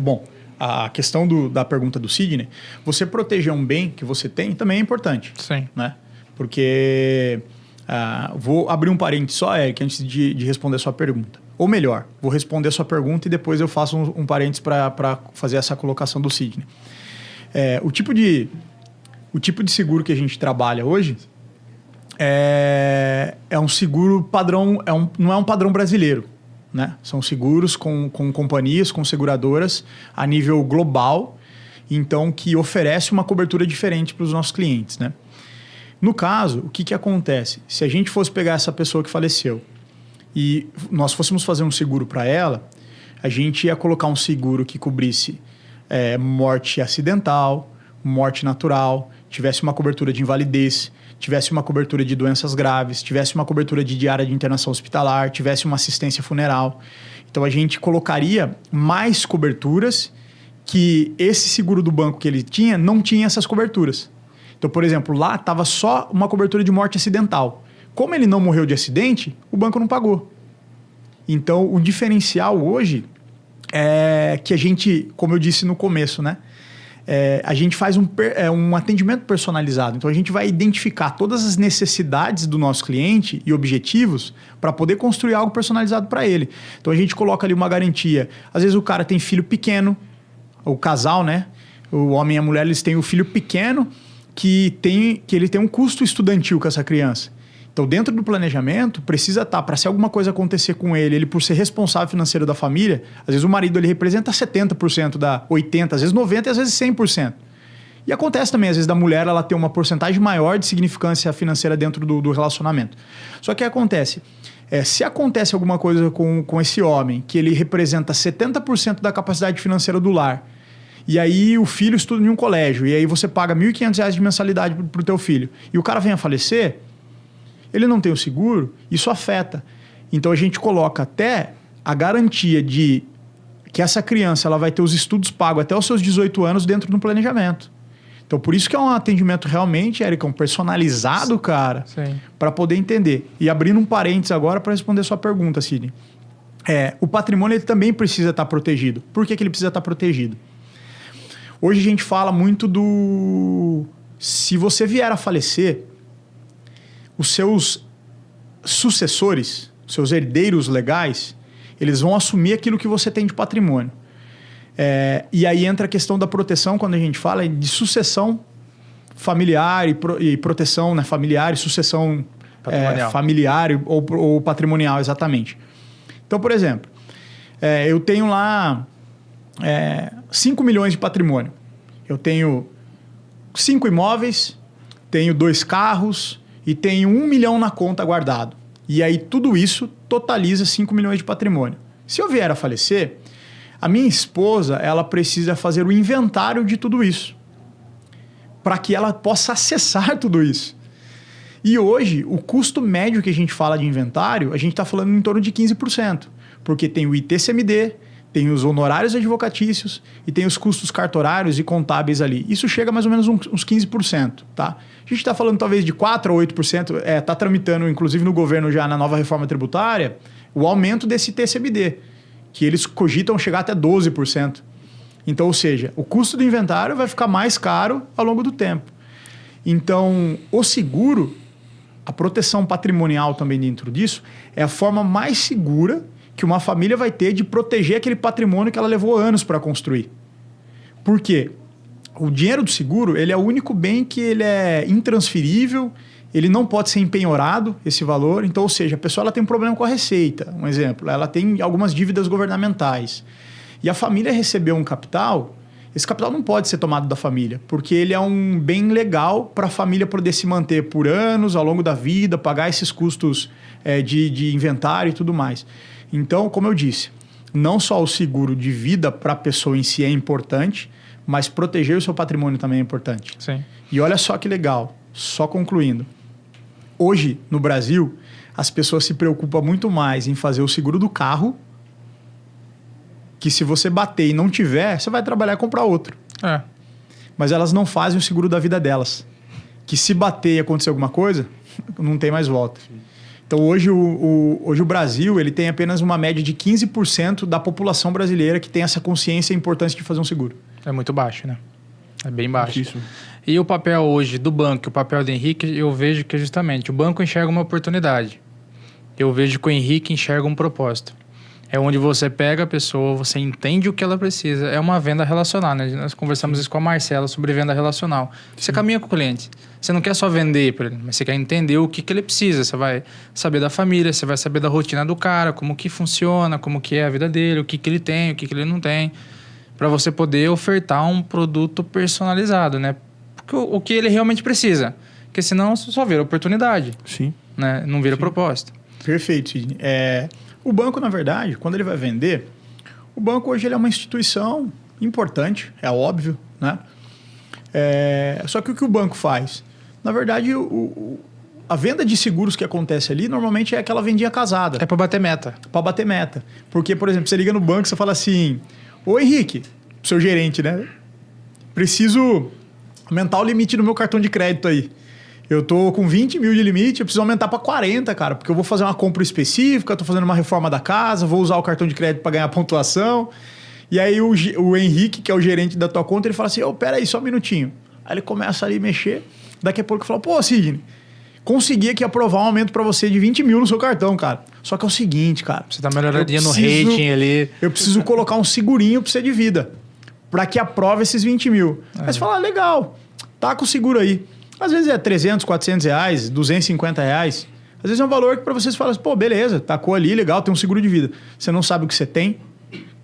Bom, a questão da pergunta do Sidney, você proteger um bem que você tem também é importante. Sim. Né? Porque, vou abrir um parênteses só, Eric, antes de responder a sua pergunta. Ou melhor, vou responder a sua pergunta e depois eu faço um parênteses para fazer essa colocação do Sidney. O tipo de seguro que a gente trabalha hoje é um seguro padrão, não é um padrão brasileiro. Né? São seguros com companhias, com seguradoras a nível global, então que oferece uma cobertura diferente para os nossos clientes. Né? No caso, o que acontece? Se a gente fosse pegar essa pessoa que faleceu e nós fôssemos fazer um seguro para ela, a gente ia colocar um seguro que cobrisse morte acidental, morte natural, tivesse uma cobertura de invalidez, tivesse uma cobertura de doenças graves, tivesse uma cobertura de diária de internação hospitalar, tivesse uma assistência funeral. Então, a gente colocaria mais coberturas que esse seguro do banco que ele tinha não tinha essas coberturas. Então, por exemplo, lá estava só uma cobertura de morte acidental. Como ele não morreu de acidente, o banco não pagou. Então, o diferencial hoje é que a gente, como eu disse no começo, né? A gente faz um atendimento personalizado. Então, a gente vai identificar todas as necessidades do nosso cliente e objetivos para poder construir algo personalizado para ele. Então, a gente coloca ali uma garantia. Às vezes, o cara tem filho pequeno, o casal, né? O homem e a mulher, eles têm o filho pequeno que ele tem um custo estudantil com essa criança. Então, dentro do planejamento, precisa estar, para se alguma coisa acontecer com ele por ser responsável financeiro da família, às vezes o marido ele representa 70% da 80%, às vezes 90% e às vezes 100%. E acontece também, às vezes, da mulher ela ter uma porcentagem maior de significância financeira dentro do relacionamento. Só que acontece, se acontece alguma coisa com esse homem, que ele representa 70% da capacidade financeira do lar, e aí o filho estuda em um colégio, e aí você paga R$ 1.500 de mensalidade para o teu filho, e o cara vem a falecer, ele não tem o seguro, isso afeta. Então a gente coloca até a garantia de que essa criança ela vai ter os estudos pagos até os seus 18 anos dentro do planejamento. Então por isso que é um atendimento realmente, Érica, personalizado, cara, para poder entender. E abrindo um parênteses agora para responder a sua pergunta, Sidney. O patrimônio ele também precisa estar protegido. Por que ele precisa estar protegido? Hoje a gente fala muito do... Se você vier a falecer, os seus sucessores, os seus herdeiros legais, eles vão assumir aquilo que você tem de patrimônio. E aí entra a questão da proteção, quando a gente fala de sucessão familiar e proteção, né, familiar e sucessão familiar ou patrimonial, exatamente. Então, por exemplo, eu tenho lá 5 milhões de patrimônio. Eu tenho 5 imóveis, tenho 2 carros e tenho 1 milhão na conta guardado. E aí tudo isso totaliza 5 milhões de patrimônio. Se eu vier a falecer, a minha esposa ela precisa fazer o inventário de tudo isso, para que ela possa acessar tudo isso. E hoje, o custo médio que a gente fala de inventário, a gente está falando em torno de 15%, porque tem o ITCMD, tem os honorários advocatícios e tem os custos cartorários e contábeis ali. Isso chega a mais ou menos uns 15%, tá? A gente está falando talvez de 4% a 8%, está tramitando, inclusive no governo já na nova reforma tributária, o aumento desse ITCMD, que eles cogitam chegar até 12%. Então, ou seja, o custo do inventário vai ficar mais caro ao longo do tempo. Então, o seguro, a proteção patrimonial também dentro disso, é a forma mais segura que uma família vai ter de proteger aquele patrimônio que ela levou anos para construir. Por quê? O dinheiro do seguro, ele é o único bem que ele é intransferível, ele não pode ser empenhorado, esse valor. Então, ou seja, a pessoa ela tem um problema com a receita, um exemplo. Ela tem algumas dívidas governamentais. E a família recebeu um capital, esse capital não pode ser tomado da família, porque ele é um bem legal para a família poder se manter por anos, ao longo da vida, pagar esses custos de inventário e tudo mais. Então, como eu disse, não só o seguro de vida para a pessoa em si é importante, mas proteger o seu patrimônio também é importante. Sim. E olha só que legal, só concluindo. Hoje, no Brasil, as pessoas se preocupam muito mais em fazer o seguro do carro, que se você bater e não tiver, você vai trabalhar e comprar outro. Mas elas não fazem o seguro da vida delas. Que se bater e acontecer alguma coisa, não tem mais volta. Então, hoje o Brasil ele tem apenas uma média de 15% da população brasileira que tem essa consciência e importância de fazer um seguro. É muito baixo, né? É bem baixo. Isso. E o papel hoje do banco, o papel do Henrique, eu vejo que justamente o banco enxerga uma oportunidade. Eu vejo que o Henrique enxerga um propósito. É onde você pega a pessoa, você entende o que ela precisa. É uma venda relacional, né? Nós conversamos isso com a Marcela sobre venda relacional. Você caminha com o cliente. Você não quer só vender para ele, mas você quer entender o que ele precisa. Você vai saber da família, você vai saber da rotina do cara, como que funciona, como que é a vida dele, o que ele tem, o que ele não tem. Para você poder ofertar um produto personalizado, né? Porque o que ele realmente precisa. Porque senão você só vira oportunidade. Sim. Né? Não vira propósito. Perfeito, Sidney. O banco, na verdade, quando ele vai vender, o banco hoje ele é uma instituição importante, é óbvio, né? Só que o que o banco faz? Na verdade, a venda de seguros que acontece ali, normalmente é aquela vendinha casada. É para bater meta. Para bater meta. Porque, por exemplo, você liga no banco e você fala assim, ô Henrique, seu gerente, né? Preciso aumentar o limite do meu cartão de crédito aí. Eu tô com 20 mil de limite, eu preciso aumentar para 40, cara, porque eu vou fazer uma compra específica, tô fazendo uma reforma da casa, vou usar o cartão de crédito para ganhar pontuação. E aí o Henrique, que é o gerente da tua conta, ele fala assim, pera aí, só um minutinho. Aí ele começa ali a mexer, daqui a pouco eu falo, pô, Sidney, consegui aqui aprovar um aumento para você de 20 mil no seu cartão, cara. Só que é o seguinte, cara. Você tá melhoradinha no rating ali. Eu preciso colocar um segurinho para você de vida, para que aprove esses 20 mil. Aí você fala, legal, tá com o seguro aí. Às vezes é 300, 400 reais, 250 reais. Às vezes é um valor que para vocês fala assim, pô, beleza, tacou ali, legal, tem um seguro de vida. Você não sabe o que você tem,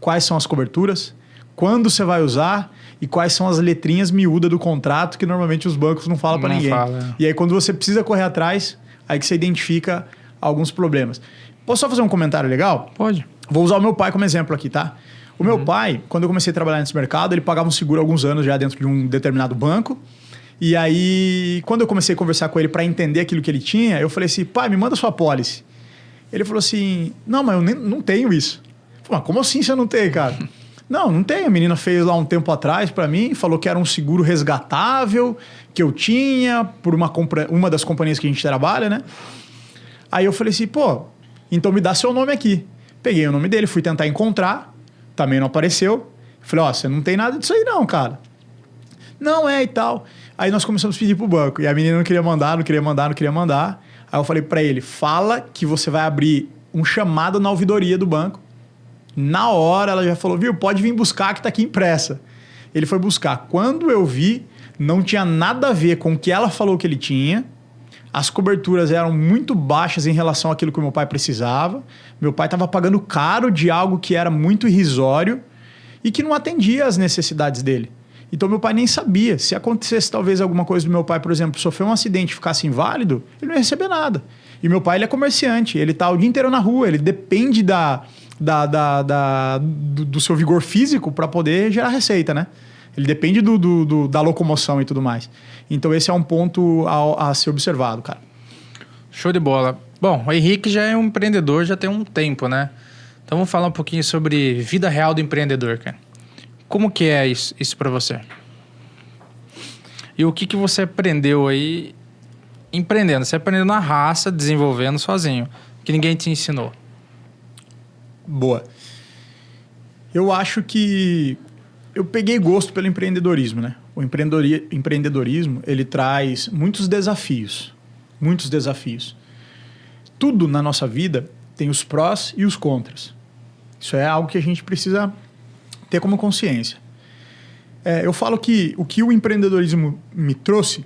quais são as coberturas, quando você vai usar e quais são as letrinhas miúdas do contrato que normalmente os bancos não falam para ninguém. Fala. E aí quando você precisa correr atrás, aí que você identifica alguns problemas. Posso só fazer um comentário legal? Pode. Vou usar o meu pai como exemplo aqui, tá? O meu pai, quando eu comecei a trabalhar nesse mercado, ele pagava um seguro há alguns anos já dentro de um determinado banco. E aí, quando eu comecei a conversar com ele para entender aquilo que ele tinha, eu falei assim, pai, me manda sua pólice. Ele falou assim, não, mas eu não tenho isso. Eu falei, mas como assim você não tem, cara? Não tenho. A menina fez lá um tempo atrás para mim, falou que era um seguro resgatável, que eu tinha por uma das companhias que a gente trabalha, né? Aí eu falei assim, pô, então me dá seu nome aqui. Peguei o nome dele, fui tentar encontrar, também não apareceu. Falei, você não tem nada disso aí não, cara. Não é e tal. Aí nós começamos a pedir pro banco. E a menina não queria mandar. Aí eu falei para ele, fala que você vai abrir um chamado na ouvidoria do banco. Na hora ela já falou, viu, pode vir buscar que tá aqui impressa. Ele foi buscar. Quando eu vi, não tinha nada a ver com o que ela falou que ele tinha. As coberturas eram muito baixas em relação àquilo que o meu pai precisava. Meu pai estava pagando caro de algo que era muito irrisório e que não atendia às necessidades dele. Então, meu pai nem sabia. Se acontecesse talvez alguma coisa do meu pai, por exemplo, sofrer um acidente e ficasse inválido, ele não ia receber nada. E meu pai, ele é comerciante. Ele está o dia inteiro na rua. Ele depende do seu vigor físico para poder gerar receita, né? Ele depende da locomoção e tudo mais. Então, esse é um ponto a ser observado, cara. Show de bola. Bom, o Henrique já é um empreendedor, já tem um tempo, né? Então, vamos falar um pouquinho sobre vida real do empreendedor, cara. Como que é isso para você? E o que você aprendeu aí empreendendo? Você aprendeu na raça, desenvolvendo sozinho, que ninguém te ensinou. Boa. Eu acho que eu peguei gosto pelo empreendedorismo, né? O empreendedorismo, ele traz muitos desafios. Muitos desafios. Tudo na nossa vida tem os prós e os contras. Isso é algo que a gente precisa ter como consciência. Eu falo que o que o empreendedorismo me trouxe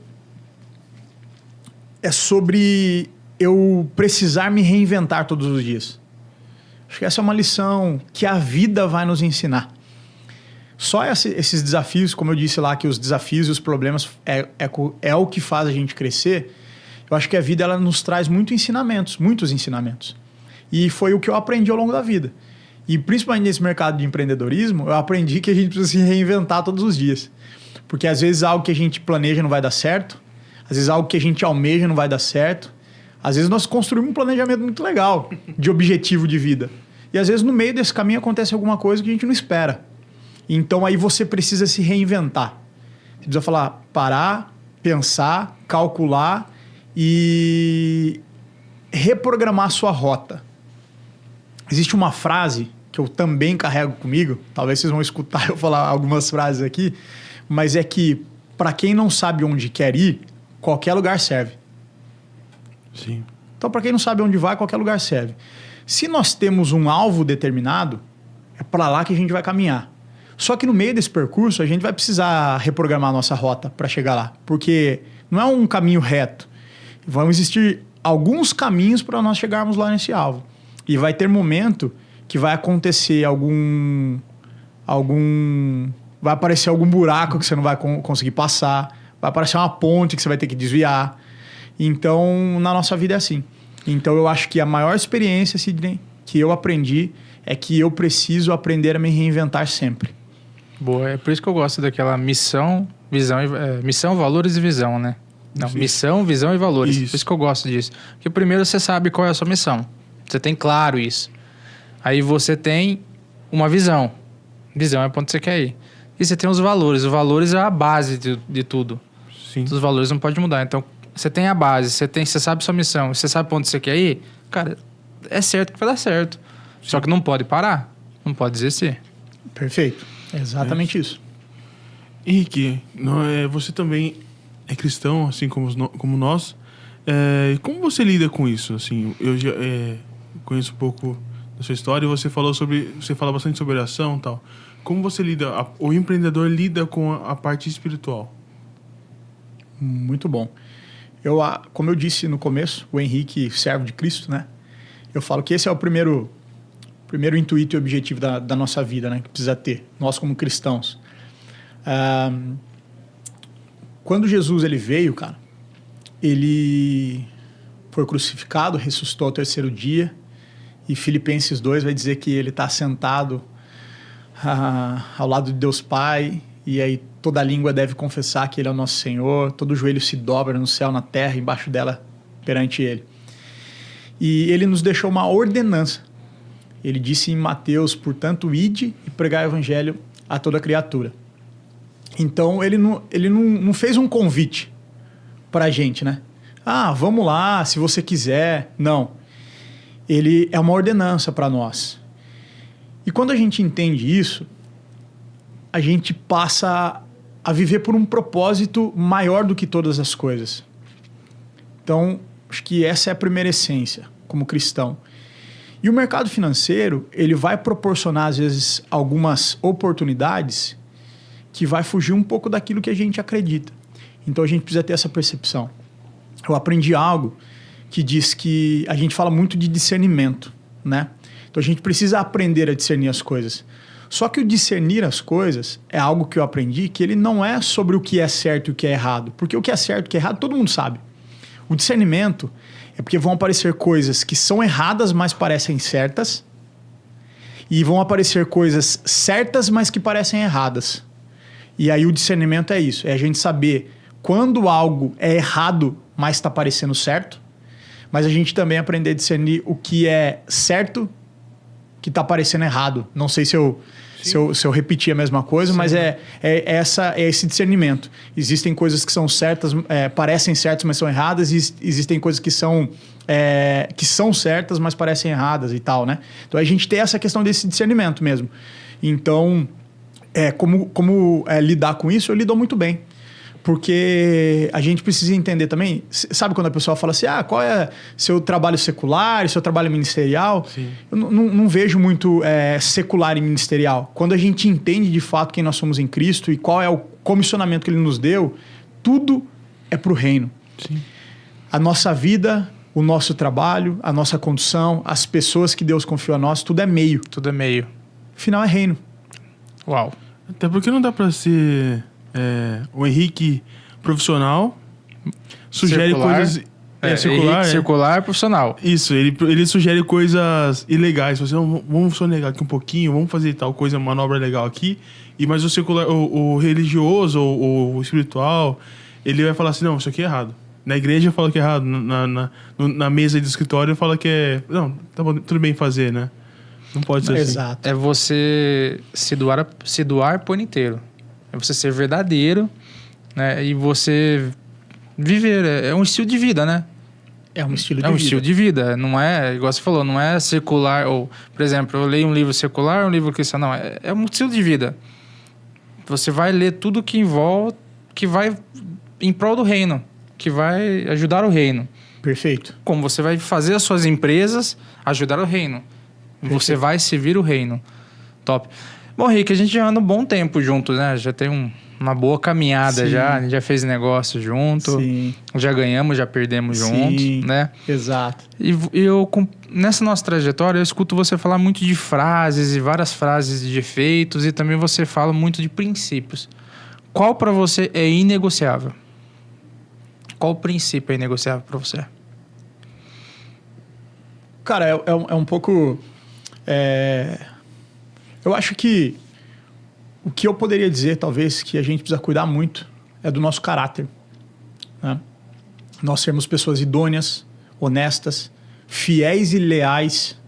é sobre eu precisar me reinventar todos os dias. Acho que essa é uma lição que a vida vai nos ensinar. Só esses desafios, como eu disse lá, que os desafios e os problemas é o que faz a gente crescer. Eu acho que a vida ela nos traz muitos ensinamentos. E foi o que eu aprendi ao longo da vida. E principalmente nesse mercado de empreendedorismo, eu aprendi que a gente precisa se reinventar todos os dias. Porque às vezes algo que a gente planeja não vai dar certo, às vezes algo que a gente almeja não vai dar certo, às vezes nós construímos um planejamento muito legal de objetivo de vida. E às vezes no meio desse caminho acontece alguma coisa que a gente não espera. Então aí você precisa se reinventar. Você precisa parar, pensar, calcular e reprogramar a sua rota. Existe uma frase que eu também carrego comigo, talvez vocês vão escutar eu falar algumas frases aqui, mas é que para quem não sabe onde quer ir, qualquer lugar serve. Sim. Então, para quem não sabe onde vai, qualquer lugar serve. Se nós temos um alvo determinado, é para lá que a gente vai caminhar. Só que no meio desse percurso, a gente vai precisar reprogramar a nossa rota para chegar lá. Porque não é um caminho reto. Vão existir alguns caminhos para nós chegarmos lá nesse alvo. E vai ter momento que vai acontecer vai aparecer algum buraco que você não vai conseguir passar. Vai aparecer uma ponte que você vai ter que desviar. Então, na nossa vida é assim. Então, eu acho que a maior experiência, Sidney, que eu aprendi é que eu preciso aprender a me reinventar sempre. Boa, é por isso que eu gosto daquela missão, valores e visão, né? Não, Sim. Missão, visão e valores. Isso. Por isso que eu gosto disso. Porque primeiro você sabe qual é a sua missão. Você tem claro isso. Aí você tem uma visão. Visão é para onde você quer ir. e você tem os valores. Os valores é a base de tudo. Sim. Os valores não podem mudar. Então, você tem a base, você sabe sua missão, você sabe pra onde você quer ir, cara, é certo que vai dar certo. Sim. Só que não pode parar, não pode desistir. Perfeito. É exatamente isso. Henrique, você também é cristão, assim como nós. Como você lida com isso? Assim, eu já conheço um pouco da sua história e você fala bastante sobre oração e tal. Como você lida, o empreendedor lida com a parte espiritual? Muito bom. Como eu disse no começo, o Henrique, servo de Cristo, né? Eu falo que esse é o primeiro intuito e objetivo da nossa vida, né? Que precisa ter, nós como cristãos. Quando Jesus ele veio, cara, ele foi crucificado, ressuscitou ao terceiro dia, e Filipenses 2 vai dizer que ele está sentado ao lado de Deus Pai, e aí toda língua deve confessar que ele é o nosso Senhor, todo joelho se dobra no céu, na terra, embaixo dela, perante ele. E ele nos deixou uma ordenança. Ele disse em Mateus, portanto, ide e pregai o evangelho a toda criatura. Então, ele não fez um convite para a gente, né? Vamos lá, se você quiser. Não. Ele é uma ordenança para nós. E quando a gente entende isso, a gente passa a viver por um propósito maior do que todas as coisas. Então, acho que essa é a primeira essência, como cristão. E o mercado financeiro, ele vai proporcionar, às vezes, algumas oportunidades que vai fugir um pouco daquilo que a gente acredita. Então, a gente precisa ter essa percepção. Eu aprendi algo que diz que a gente fala muito de discernimento, né? Então, a gente precisa aprender a discernir as coisas. Só que o discernir as coisas é algo que eu aprendi que ele não é sobre o que é certo e o que é errado. Porque o que é certo e o que é errado, todo mundo sabe. O discernimento é porque vão aparecer coisas que são erradas, mas parecem certas. E vão aparecer coisas certas, mas que parecem erradas. E aí o discernimento é isso. É a gente saber quando algo é errado, mas está parecendo certo. Mas a gente também aprender a discernir o que é certo, que está parecendo errado. Não sei se eu repetir a mesma coisa, sim, mas é esse discernimento. Existem coisas que são certas, parecem certas, mas são erradas, e existem coisas que são certas, mas parecem erradas e tal, né? Então a gente tem essa questão desse discernimento mesmo. Então, como lidar com isso, eu lido muito bem. Porque a gente precisa entender também, sabe quando a pessoa fala assim, qual é seu trabalho secular, seu trabalho ministerial? Sim. Eu não vejo muito secular e ministerial. Quando a gente entende de fato quem nós somos em Cristo e qual é o comissionamento que Ele nos deu, tudo é para o reino. Sim. A nossa vida, o nosso trabalho, a nossa condução, as pessoas que Deus confiou a nós, tudo é meio. Tudo é meio. Afinal é reino. Uau. Até porque não dá para ser... o Henrique profissional sugere circular, coisas... circular, circular profissional. Isso, ele sugere coisas ilegais. Você, vamos sonegar aqui um pouquinho, vamos fazer tal coisa, manobra legal aqui. Mas o secular, o religioso, o espiritual, ele vai falar assim, não, isso aqui é errado. Na igreja fala que é errado, na mesa de escritório fala que é... Não, tá bom, tudo bem fazer, né? Não pode ser Exato. assim. É você se doar por inteiro. É você ser verdadeiro, né? E você viver. É um estilo de vida, né? É um estilo de vida. É um estilo de vida. Não é, igual você falou, não é secular. Ou, por exemplo, eu leio um livro secular ou um livro cristão. Não, é um estilo de vida. Você vai ler tudo que envolve, que vai em prol do reino, que vai ajudar o reino. Perfeito. Como você vai fazer as suas empresas ajudar o reino. Perfeito. Você vai servir o reino. Top. Bom, Rick, a gente já anda um bom tempo juntos, né? Já tem uma boa caminhada. Sim. Já. A gente já fez negócio junto. Sim. Já ganhamos, já perdemos Sim. juntos, né? Exato. E nessa nossa trajetória, eu escuto você falar muito de frases e várias frases de efeitos e também você fala muito de princípios. Qual para você é inegociável? Qual princípio é inegociável para você? Cara, é um pouco... Eu acho que o que eu poderia dizer, talvez, que a gente precisa cuidar muito é do nosso caráter. Né? Nós sermos pessoas idôneas, honestas, fiéis e leais.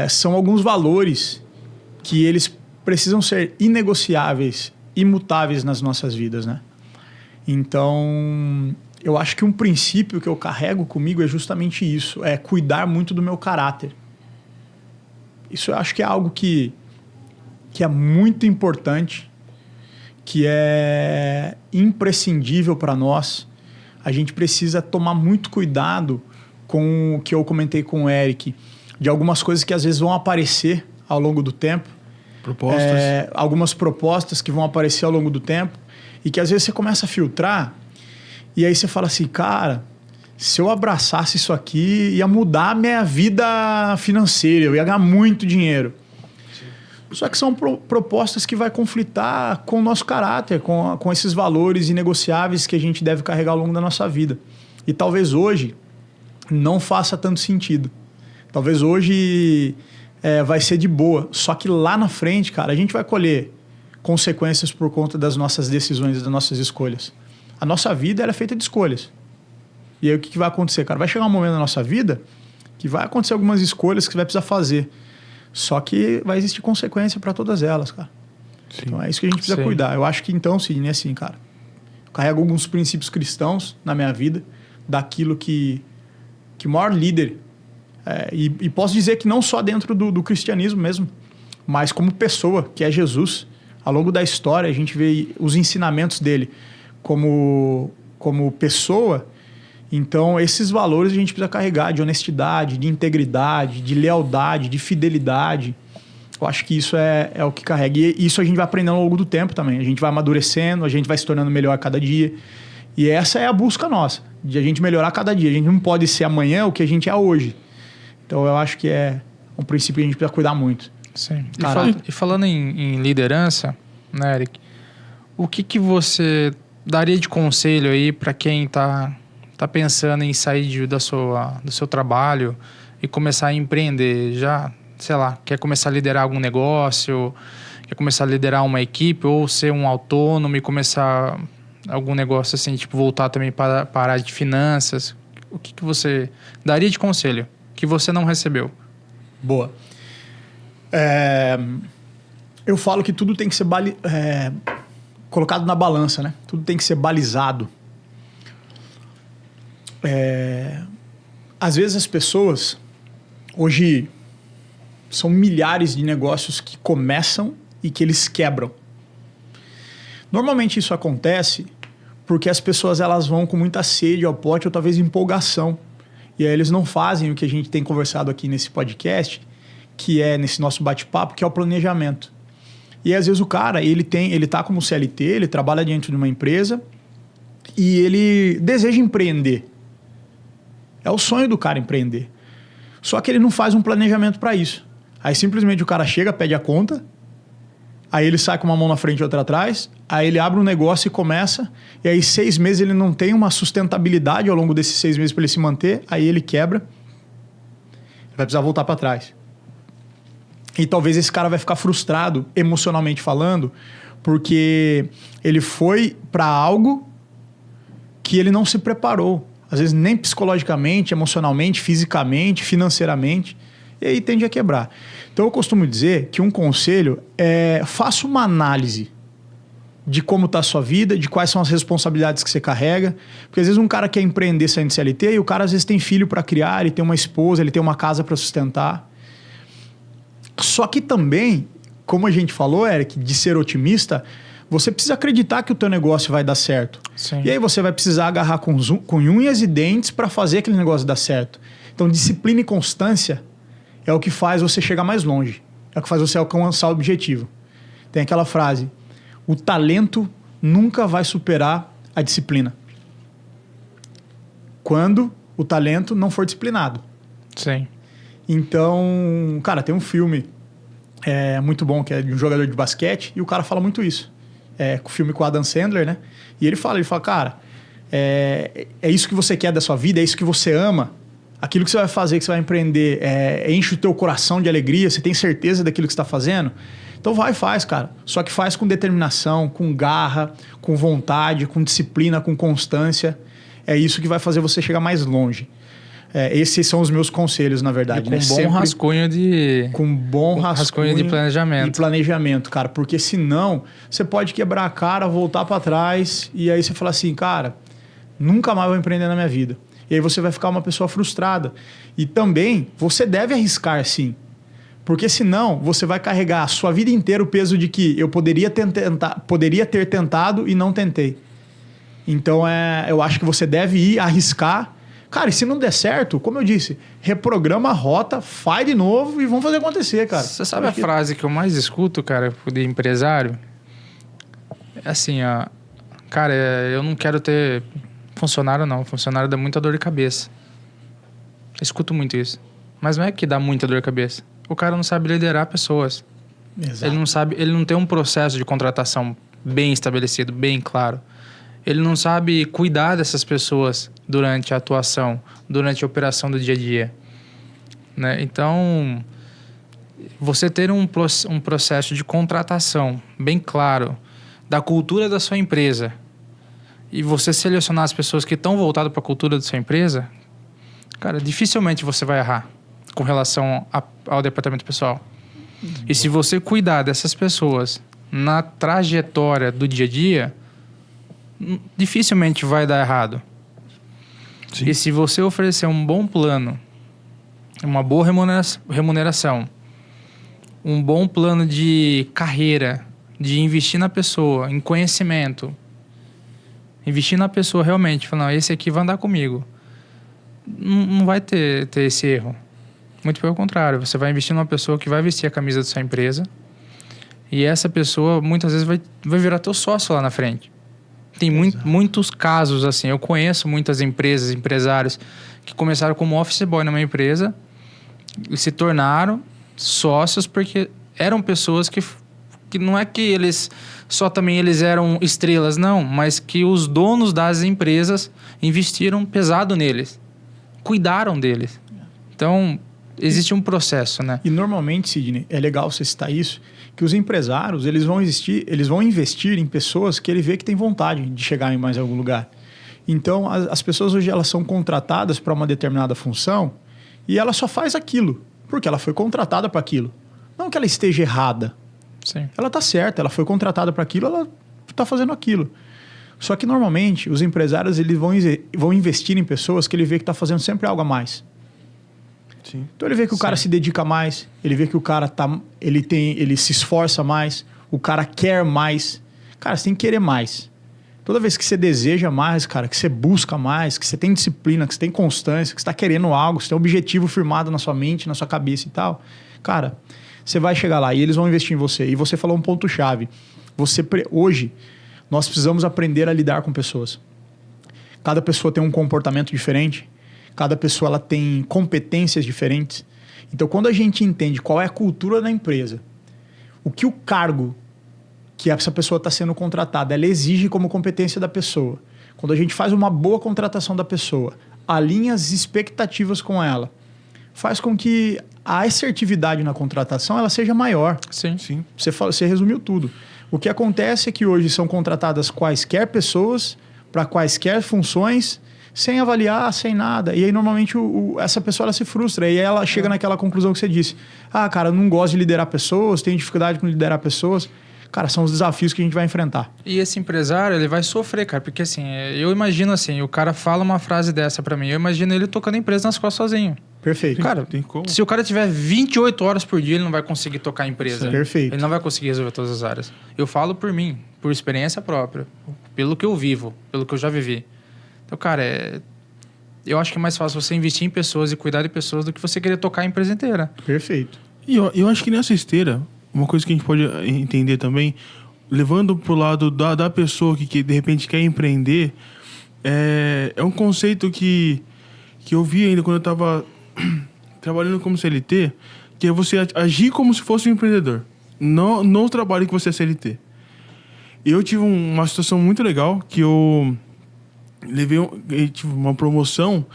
São alguns valores que eles precisam ser inegociáveis, imutáveis nas nossas vidas, né? Então, eu acho que um princípio que eu carrego comigo é justamente isso, é cuidar muito do meu caráter. Isso eu acho que é algo que é muito importante, que é imprescindível para nós. A gente precisa tomar muito cuidado com o que eu comentei com o Eric, de algumas coisas que às vezes vão aparecer ao longo do tempo. Propostas. Algumas propostas que vão aparecer ao longo do tempo e que às vezes você começa a filtrar e aí você fala assim, cara, se eu abraçasse isso aqui, ia mudar a minha vida financeira, eu ia ganhar muito dinheiro. Sim. Só que são propostas que vai conflitar com o nosso caráter, com esses valores inegociáveis que a gente deve carregar ao longo da nossa vida. E talvez hoje não faça tanto sentido. Talvez hoje vai ser de boa. Só que lá na frente, cara, a gente vai colher consequências por conta das nossas decisões, das nossas escolhas. A nossa vida ela é feita de escolhas. E aí o que vai acontecer, cara? Vai chegar um momento na nossa vida que vai acontecer algumas escolhas que você vai precisar fazer. Só que vai existir consequência para todas elas, cara. Sim. Então é isso que a gente precisa cuidar. Eu acho que então, sim, é assim, cara. Eu carrego alguns princípios cristãos na minha vida, daquilo que o maior líder, e posso dizer que não só dentro do cristianismo mesmo, mas como pessoa, que é Jesus. Ao longo da história, a gente vê os ensinamentos dele como pessoa. Então, esses valores a gente precisa carregar, de honestidade, de integridade, de lealdade, de fidelidade. Eu acho que isso é o que carrega. E isso a gente vai aprendendo ao longo do tempo também. A gente vai amadurecendo, a gente vai se tornando melhor a cada dia. E essa é a busca nossa, de a gente melhorar a cada dia. A gente não pode ser amanhã o que a gente é hoje. Então, eu acho que é um princípio que a gente precisa cuidar muito. Sim. E falando em liderança, né, Eric? O que você daria de conselho aí para quem tá pensando em sair do seu trabalho e começar a empreender? Já, sei lá, quer começar a liderar algum negócio, quer começar a liderar uma equipe ou ser um autônomo e começar algum negócio assim, tipo, voltar também para a área de finanças. O que você daria de conselho que você não recebeu? Boa. Eu falo que tudo tem que ser colocado na balança, né? Tudo tem que ser balizado. Às vezes as pessoas, hoje, são milhares de negócios que começam e que eles quebram. Normalmente isso acontece porque as pessoas elas vão com muita sede ao pote ou talvez empolgação. E aí eles não fazem o que a gente tem conversado aqui nesse podcast, que é nesse nosso bate-papo, que é o planejamento. E às vezes o cara, ele tá como CLT, ele trabalha dentro de uma empresa e ele deseja empreender. É o sonho do cara empreender. Só que ele não faz um planejamento para isso. Aí simplesmente o cara chega, pede a conta, aí ele sai com uma mão na frente e outra atrás, aí ele abre um negócio e começa, e aí 6 meses ele não tem uma sustentabilidade ao longo desses 6 meses para ele se manter, aí ele quebra, ele vai precisar voltar para trás. E talvez esse cara vai ficar frustrado, emocionalmente falando, porque ele foi para algo que ele não se preparou. Às vezes nem psicologicamente, emocionalmente, fisicamente, financeiramente. E aí tende a quebrar. Então eu costumo dizer que um conselho é faça uma análise de como está a sua vida, de quais são as responsabilidades que você carrega. Porque às vezes um cara quer empreender saindo de CLT e o cara às vezes tem filho para criar, ele tem uma esposa, ele tem uma casa para sustentar. Só que também, como a gente falou, Eric, de ser otimista, você precisa acreditar que o teu negócio vai dar certo. Sim. E aí você vai precisar agarrar com unhas e dentes para fazer aquele negócio dar certo. Então, disciplina e constância é o que faz você chegar mais longe. É o que faz você alcançar o objetivo. Tem aquela frase, o talento nunca vai superar a disciplina. Quando o talento não for disciplinado. Sim. Então, cara, tem um filme muito bom que é de um jogador de basquete e o cara fala muito isso. O filme com o Adam Sandler, né? E ele fala, cara, é isso que você quer da sua vida, é isso que você ama. Aquilo que você vai fazer, que você vai empreender, enche o teu coração de alegria, você tem certeza daquilo que você está fazendo? Então vai e faz, cara. Só que faz com determinação, com garra, com vontade, com disciplina, com constância. É isso que vai fazer você chegar mais longe. Esses são os meus conselhos, na verdade. E com bom rascunho de... Com bom rascunho de planejamento. De planejamento, cara. Porque senão, você pode quebrar a cara, voltar para trás, e aí você fala assim, cara, nunca mais vou empreender na minha vida. E aí você vai ficar uma pessoa frustrada. E também, você deve arriscar, sim. Porque senão, você vai carregar a sua vida inteira o peso de que eu poderia ter tentado e não tentei. Então, eu acho que você deve ir arriscar. Cara, e se não der certo, como eu disse, reprograma a rota, faz de novo e vamos fazer acontecer, cara. Você sabe a frase que eu mais escuto, cara, de empresário? É assim, ó... Cara, eu não quero ter funcionário, não. Funcionário dá muita dor de cabeça. Eu escuto muito isso. Mas não é que dá muita dor de cabeça. O cara não sabe liderar pessoas. Exato. Ele não tem um processo de contratação bem estabelecido, bem claro. Ele não sabe cuidar dessas pessoas durante a atuação, durante a operação do dia a dia. Né? Então, você ter um processo de contratação bem claro da cultura da sua empresa e você selecionar as pessoas que estão voltadas para a cultura da sua empresa, cara, dificilmente você vai errar com relação ao departamento pessoal. E se você cuidar dessas pessoas na trajetória do dia a dia, dificilmente vai dar errado. Sim. E se você oferecer um bom plano, uma boa remuneração, um bom plano de carreira, de investir na pessoa, em conhecimento, investir na pessoa realmente, falando, esse aqui vai andar comigo, não vai ter esse erro. Muito pelo contrário, você vai investir numa pessoa que vai vestir a camisa da sua empresa e essa pessoa muitas vezes vai virar teu sócio lá na frente. Tem muitos casos assim. Eu conheço muitas empresas, empresários que começaram como office boy numa empresa e se tornaram sócios porque eram pessoas que não é que eles eram estrelas, não, mas que os donos das empresas investiram pesado neles, cuidaram deles. Então, existe um processo, né? E normalmente, Sidney, é legal você citar isso, que os empresários, eles vão investir em pessoas que ele vê que tem vontade de chegar em mais algum lugar. Então, as pessoas hoje, elas são contratadas para uma determinada função e ela só faz aquilo, porque ela foi contratada para aquilo. Não que ela esteja errada. Sim. Ela está certa, ela foi contratada para aquilo, ela está fazendo aquilo. Só que, normalmente, os empresários, eles vão investir em pessoas que ele vê que está fazendo sempre algo a mais. Sim. Então ele vê que o cara se dedica mais, ele vê que o cara ele se esforça mais, o cara quer mais. Cara, você tem que querer mais. Toda vez que você deseja mais, cara, que você busca mais, que você tem disciplina, que você tem constância, que você está querendo algo, que você tem um objetivo firmado na sua mente, na sua cabeça e tal, cara, você vai chegar lá e eles vão investir em você. E você falou um ponto-chave. Hoje, nós precisamos aprender a lidar com pessoas. Cada pessoa tem um comportamento diferente. Cada pessoa ela tem competências diferentes. Então, quando a gente entende qual é a cultura da empresa, o que o cargo que essa pessoa está sendo contratada, ela exige como competência da pessoa. Quando a gente faz uma boa contratação da pessoa, alinha as expectativas com ela, faz com que a assertividade na contratação ela seja maior. Sim. Sim. Você resumiu tudo. O que acontece é que hoje são contratadas quaisquer pessoas para quaisquer funções, sem avaliar, sem nada. E aí, normalmente, essa pessoa ela se frustra. E aí ela chega naquela conclusão que você disse. Ah, cara, eu não gosto de liderar pessoas, tenho dificuldade com liderar pessoas. Cara, são os desafios que a gente vai enfrentar. E esse empresário, ele vai sofrer, cara. Porque, assim, eu imagino assim, o cara fala uma frase dessa pra mim, eu imagino ele tocando a empresa nas costas sozinho. Perfeito. Cara, tem como. se o cara tiver 28 horas por dia, ele não vai conseguir tocar a empresa. Perfeito. Ele não vai conseguir resolver todas as áreas. Eu falo por mim, por experiência própria, pelo que eu vivo, pelo que eu já vivi. Então, cara, eu acho que é mais fácil você investir em pessoas e cuidar de pessoas do que você querer tocar a empresa inteira. Perfeito. E eu acho que nessa esteira, uma coisa que a gente pode entender também, levando pro lado da pessoa que de repente quer empreender, é um conceito que eu vi ainda quando eu estava trabalhando como CLT, que é você agir como se fosse um empreendedor, no trabalho que você é CLT. Eu tive uma situação muito legal que eu tive uma promoção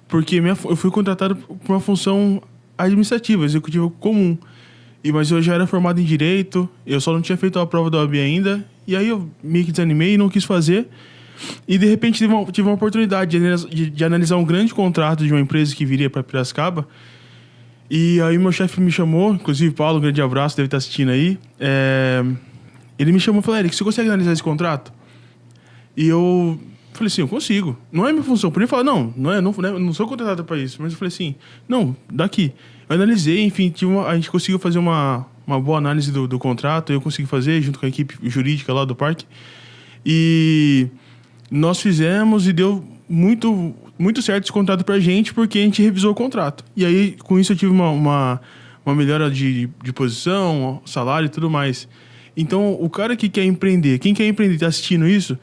porque eu fui contratado por uma função administrativa, executiva comum. Mas eu já era formado em Direito, eu só não tinha feito a prova da OAB ainda, e aí eu meio que desanimei e não quis fazer. E de repente tive uma oportunidade de analisar um grande contrato de uma empresa que viria para Piracicaba. E aí meu chefe me chamou, inclusive Paulo, um grande abraço, deve estar assistindo aí. Ele me chamou e falou: Eric, você consegue analisar esse contrato? E eu falei assim: eu consigo. Não é minha função. Por ele falar: não sou contratado para isso. Mas eu falei assim: não, daqui. Eu analisei, enfim, a gente conseguiu fazer uma boa análise do contrato. Eu consegui fazer junto com a equipe jurídica lá do parque. E nós fizemos e deu muito, muito certo esse contrato pra gente, porque a gente revisou o contrato. E aí, com isso, eu tive uma melhora de posição, salário e tudo mais. Então, o cara que quer empreender, quem quer empreender e tá assistindo isso,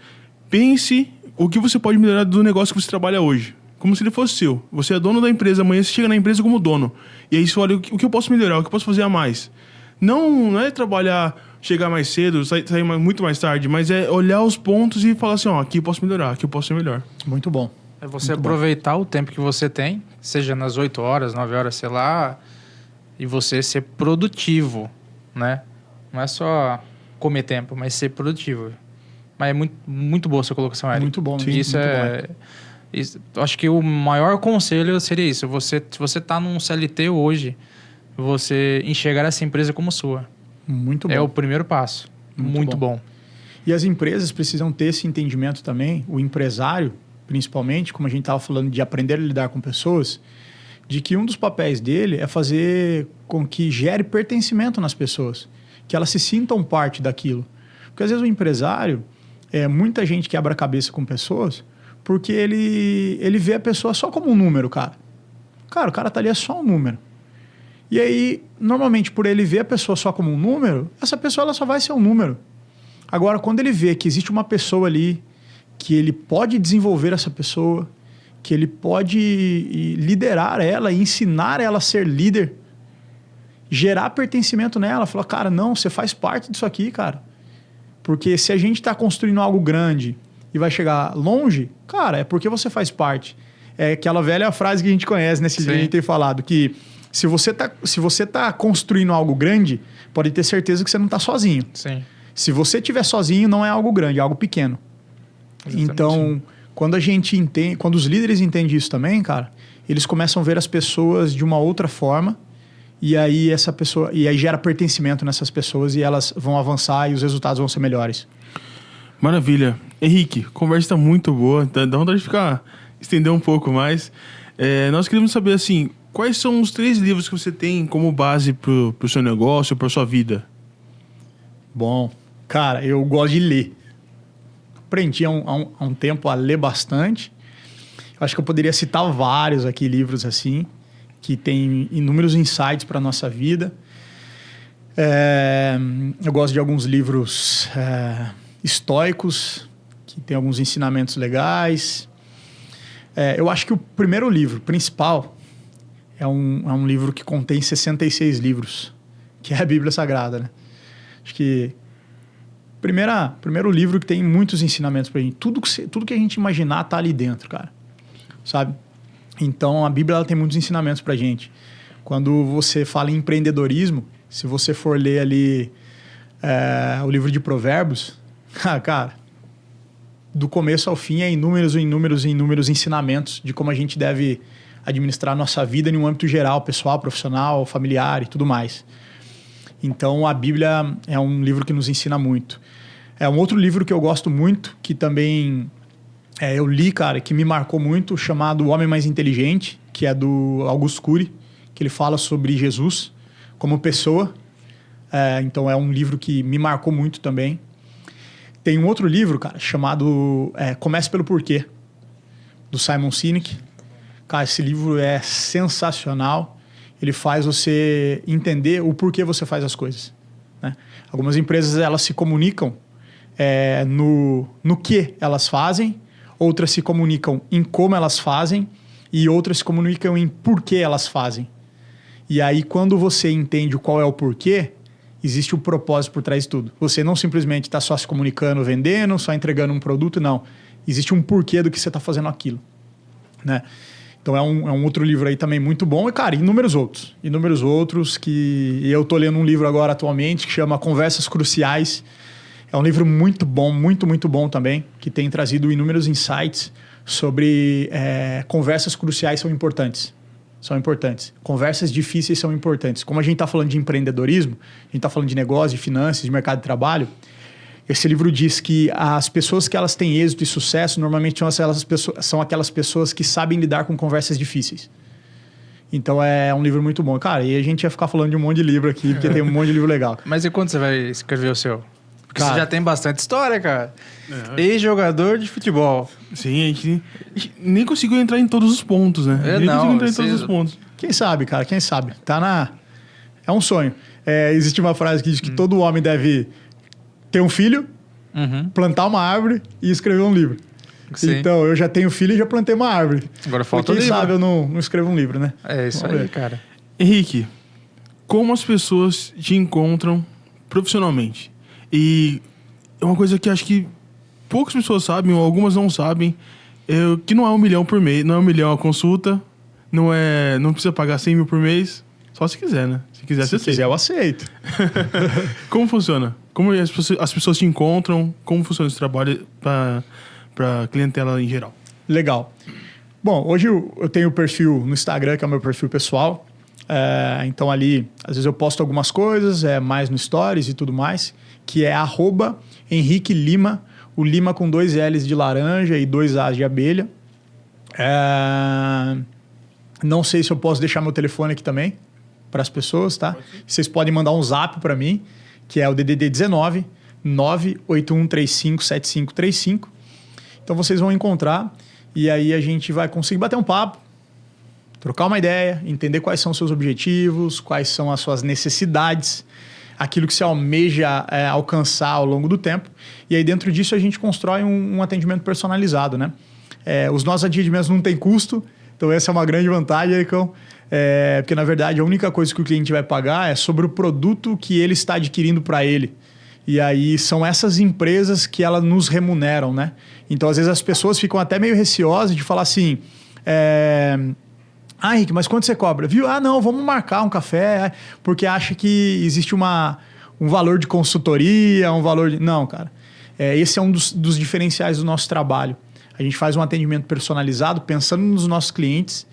pense o que você pode melhorar do negócio que você trabalha hoje. Como se ele fosse seu. Você é dono da empresa, amanhã você chega na empresa como dono. E aí você olha o que eu posso melhorar, o que eu posso fazer a mais. Não é trabalhar, chegar mais cedo, sair muito mais tarde, mas é olhar os pontos e falar assim: aqui eu posso melhorar, aqui eu posso ser melhor. Muito bom. É você Muito aproveitar o tempo que você tem, seja nas 8 horas, 9 horas, sei lá, e você ser produtivo, né? Não é só comer tempo, mas ser produtivo. Mas é muito, muito boa a sua colocação, Eric. Muito bom. Sim, isso é... Isso, acho que o maior conselho seria isso. Se você tá num CLT hoje, você enxergar essa empresa como sua. Muito bom. É o primeiro passo. Muito bom. E as empresas precisam ter esse entendimento também, o empresário, principalmente, como a gente estava falando de aprender a lidar com pessoas, de que um dos papéis dele é fazer com que gere pertencimento nas pessoas, que elas se sintam parte daquilo. Porque às vezes o empresário, muita gente quebra a cabeça com pessoas porque ele vê a pessoa só como um número, cara. Cara, o cara tá ali é só um número. E aí, normalmente, por ele ver a pessoa só como um número, essa pessoa ela só vai ser um número. Agora, quando ele vê que existe uma pessoa ali, que ele pode desenvolver essa pessoa, que ele pode liderar ela e ensinar ela a ser líder, gerar pertencimento nela, falar: cara, não, você faz parte disso aqui, cara. Porque se a gente está construindo algo grande e vai chegar longe, cara, é porque você faz parte. É aquela velha frase que a gente conhece, né? Esse dia a gente tem falado, que se você tá construindo algo grande, pode ter certeza que você não está sozinho. Sim. Se você estiver sozinho, não é algo grande, é algo pequeno. Exatamente. Então, quando a gente entende, quando os líderes entendem isso também, cara, eles começam a ver as pessoas de uma outra forma, e aí gera pertencimento nessas pessoas e elas vão avançar e os resultados vão ser melhores. Maravilha. Henrique, a conversa está muito boa, dá vontade de estender um pouco mais. Nós queríamos saber, assim, quais são os 3 livros que você tem como base pro seu negócio, pra sua vida? Bom, cara, eu gosto de ler. Aprendi há um tempo a ler bastante. Eu acho que eu poderia citar vários aqui livros assim, que tem inúmeros insights para a nossa vida. Eu gosto de alguns livros estoicos, que tem alguns ensinamentos legais. Eu acho que o primeiro livro principal é um livro que contém 66 livros, que é a Bíblia Sagrada, né? Acho que primeiro livro que tem muitos ensinamentos pra gente. Tudo que a gente imaginar tá ali dentro, cara. Sabe? Então, a Bíblia ela tem muitos ensinamentos pra gente. Quando você fala em empreendedorismo, se você for ler ali o livro de Provérbios, cara, do começo ao fim é inúmeros ensinamentos de como a gente deve administrar a nossa vida em um âmbito geral, pessoal, profissional, familiar e tudo mais. Então, a Bíblia é um livro que nos ensina muito. Um outro livro que eu gosto muito, que também eu li, cara, que me marcou muito, chamado O Homem Mais Inteligente, que é do Augusto Cury, que ele fala sobre Jesus como pessoa. Então, é um livro que me marcou muito também. Tem um outro livro, cara, chamado Comece pelo Porquê, do Simon Sinek. Cara, esse livro é sensacional. Ele faz você entender o porquê você faz as coisas, né? Algumas empresas, elas se comunicam no que elas fazem, outras se comunicam em como elas fazem e outras se comunicam em por que elas fazem. E aí, quando você entende qual é o porquê, existe um propósito por trás de tudo. Você não simplesmente está só se comunicando, vendendo, só entregando um produto, não. Existe um porquê do que você está fazendo aquilo, né? Então, é um outro livro aí também muito bom. E, cara, inúmeros outros que... Eu tô lendo um livro agora atualmente que chama Conversas Cruciais. É um livro muito bom, muito, muito bom também, que tem trazido inúmeros insights sobre conversas cruciais são importantes. São importantes. Conversas difíceis são importantes. Como a gente está falando de empreendedorismo, a gente está falando de negócio, de finanças, de mercado de trabalho, esse livro diz que as pessoas que elas têm êxito e sucesso normalmente são aquelas pessoas que sabem lidar com conversas difíceis. Então é um livro muito bom. Cara, e a gente ia ficar falando de um monte de livro aqui, porque tem um monte de livro legal. Mas e quando você vai escrever o seu? Porque Cara, você já tem bastante história, cara. Ex-jogador de futebol. Sim, a gente nem conseguiu entrar em todos os pontos, né? Nem conseguiu entrar em todos os pontos. Quem sabe, cara, quem sabe? É um sonho. Existe uma frase que diz que todo homem deve ter um filho, plantar uma árvore e escrever um livro. Sim. Então, eu já tenho filho e já plantei uma árvore. Agora falta o livro. Quem sabe eu não escrevo um livro, né? É isso aí, cara. Henrique, como as pessoas te encontram profissionalmente? E é uma coisa que acho que poucas pessoas sabem, ou algumas não sabem, que não é 1 milhão por mês, não é 1 milhão a consulta, não precisa pagar 100 mil por mês, só se quiser, né? Se quiser, se quiser, eu aceito. Como funciona? Como as pessoas te encontram? Como funciona esse trabalho para clientela em geral? Legal. Bom, hoje eu tenho o perfil no Instagram, que é o meu perfil pessoal. Então ali, às vezes eu posto algumas coisas, mais no Stories e tudo mais, que é @Henrique Lima, o Lima com 2 L's de laranja e 2 A's de abelha. Não sei se eu posso deixar meu telefone aqui também para as pessoas, tá? Vocês podem mandar um zap para mim, que é o DDD 19 981357535. Então vocês vão encontrar e aí a gente vai conseguir bater um papo, trocar uma ideia, entender quais são os seus objetivos, quais são as suas necessidades, aquilo que você almeja alcançar ao longo do tempo. E aí dentro disso a gente constrói um atendimento personalizado, né? Os nossos atendimentos não têm custo, então essa é uma grande vantagem, Ericão. Porque na verdade a única coisa que o cliente vai pagar é sobre o produto que ele está adquirindo para ele. E aí são essas empresas que elas nos remuneram, né? Então às vezes as pessoas ficam até meio receosas de falar assim... Henrique, mas quanto você cobra? Viu? Não, vamos marcar um café, porque acha que existe um valor de consultoria, um valor de... Não, cara. Esse é um dos diferenciais do nosso trabalho. A gente faz um atendimento personalizado pensando nos nossos clientes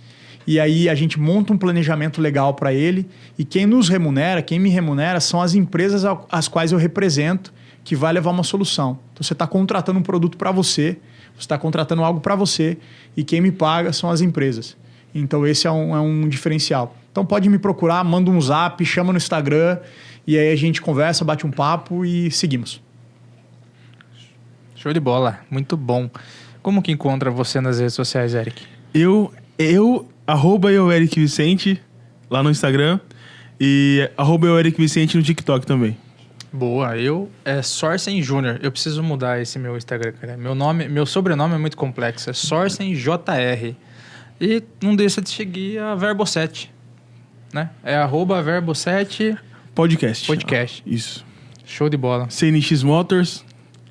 e aí a gente monta um planejamento legal para ele e quem nos remunera, quem me remunera são as empresas às quais eu represento que vai levar uma solução. Então você está contratando um produto para você está contratando algo para você e quem me paga são as empresas. Então esse é um diferencial. Então pode me procurar, manda um zap, chama no Instagram e aí a gente conversa, bate um papo e seguimos. Show de bola, muito bom. Como que encontra você nas redes sociais, Eric? Eu Eric Vicente, lá no Instagram, e Eric Vicente no TikTok também. Boa, Sorsen Júnior. Eu preciso mudar esse meu Instagram, cara. Meu sobrenome é muito complexo, é Sorsen JR. E não deixa de seguir a Verbo7, né? É @Verbo7 Podcast. Isso. Show de bola. CNX Motors.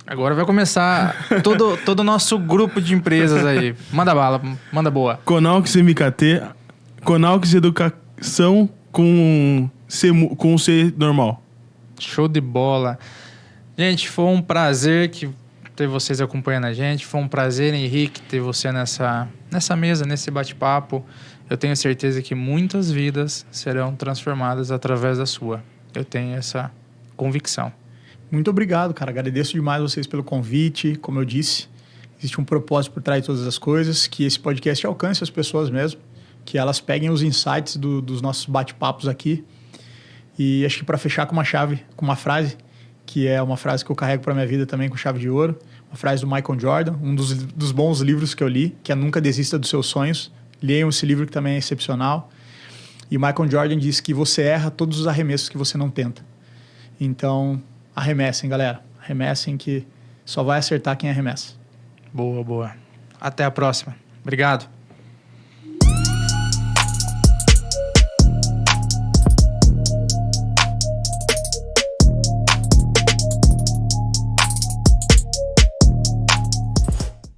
Agora vai começar todo o nosso grupo de empresas aí. Manda bala, manda boa. Conalx MKT, Conalx Educação com C normal. Show de bola. Gente, foi um prazer ter vocês acompanhando a gente. Foi um prazer, Henrique, ter você nessa mesa, nesse bate-papo. Eu tenho certeza que muitas vidas serão transformadas através da sua. Eu tenho essa convicção. Muito obrigado, cara. Agradeço demais vocês pelo convite. Como eu disse, existe um propósito por trás de todas as coisas, que esse podcast alcance as pessoas mesmo, que elas peguem os insights dos nossos bate-papos aqui. E acho que para fechar com uma frase, que é uma frase que eu carrego para minha vida também com chave de ouro, uma frase do Michael Jordan, um dos bons livros que eu li, que é Nunca Desista dos Seus Sonhos. Leiam esse livro que também é excepcional. E Michael Jordan diz que você erra todos os arremessos que você não tenta. Então, arremessem, galera. Arremessem que só vai acertar quem arremessa. Boa, boa. Até a próxima. Obrigado.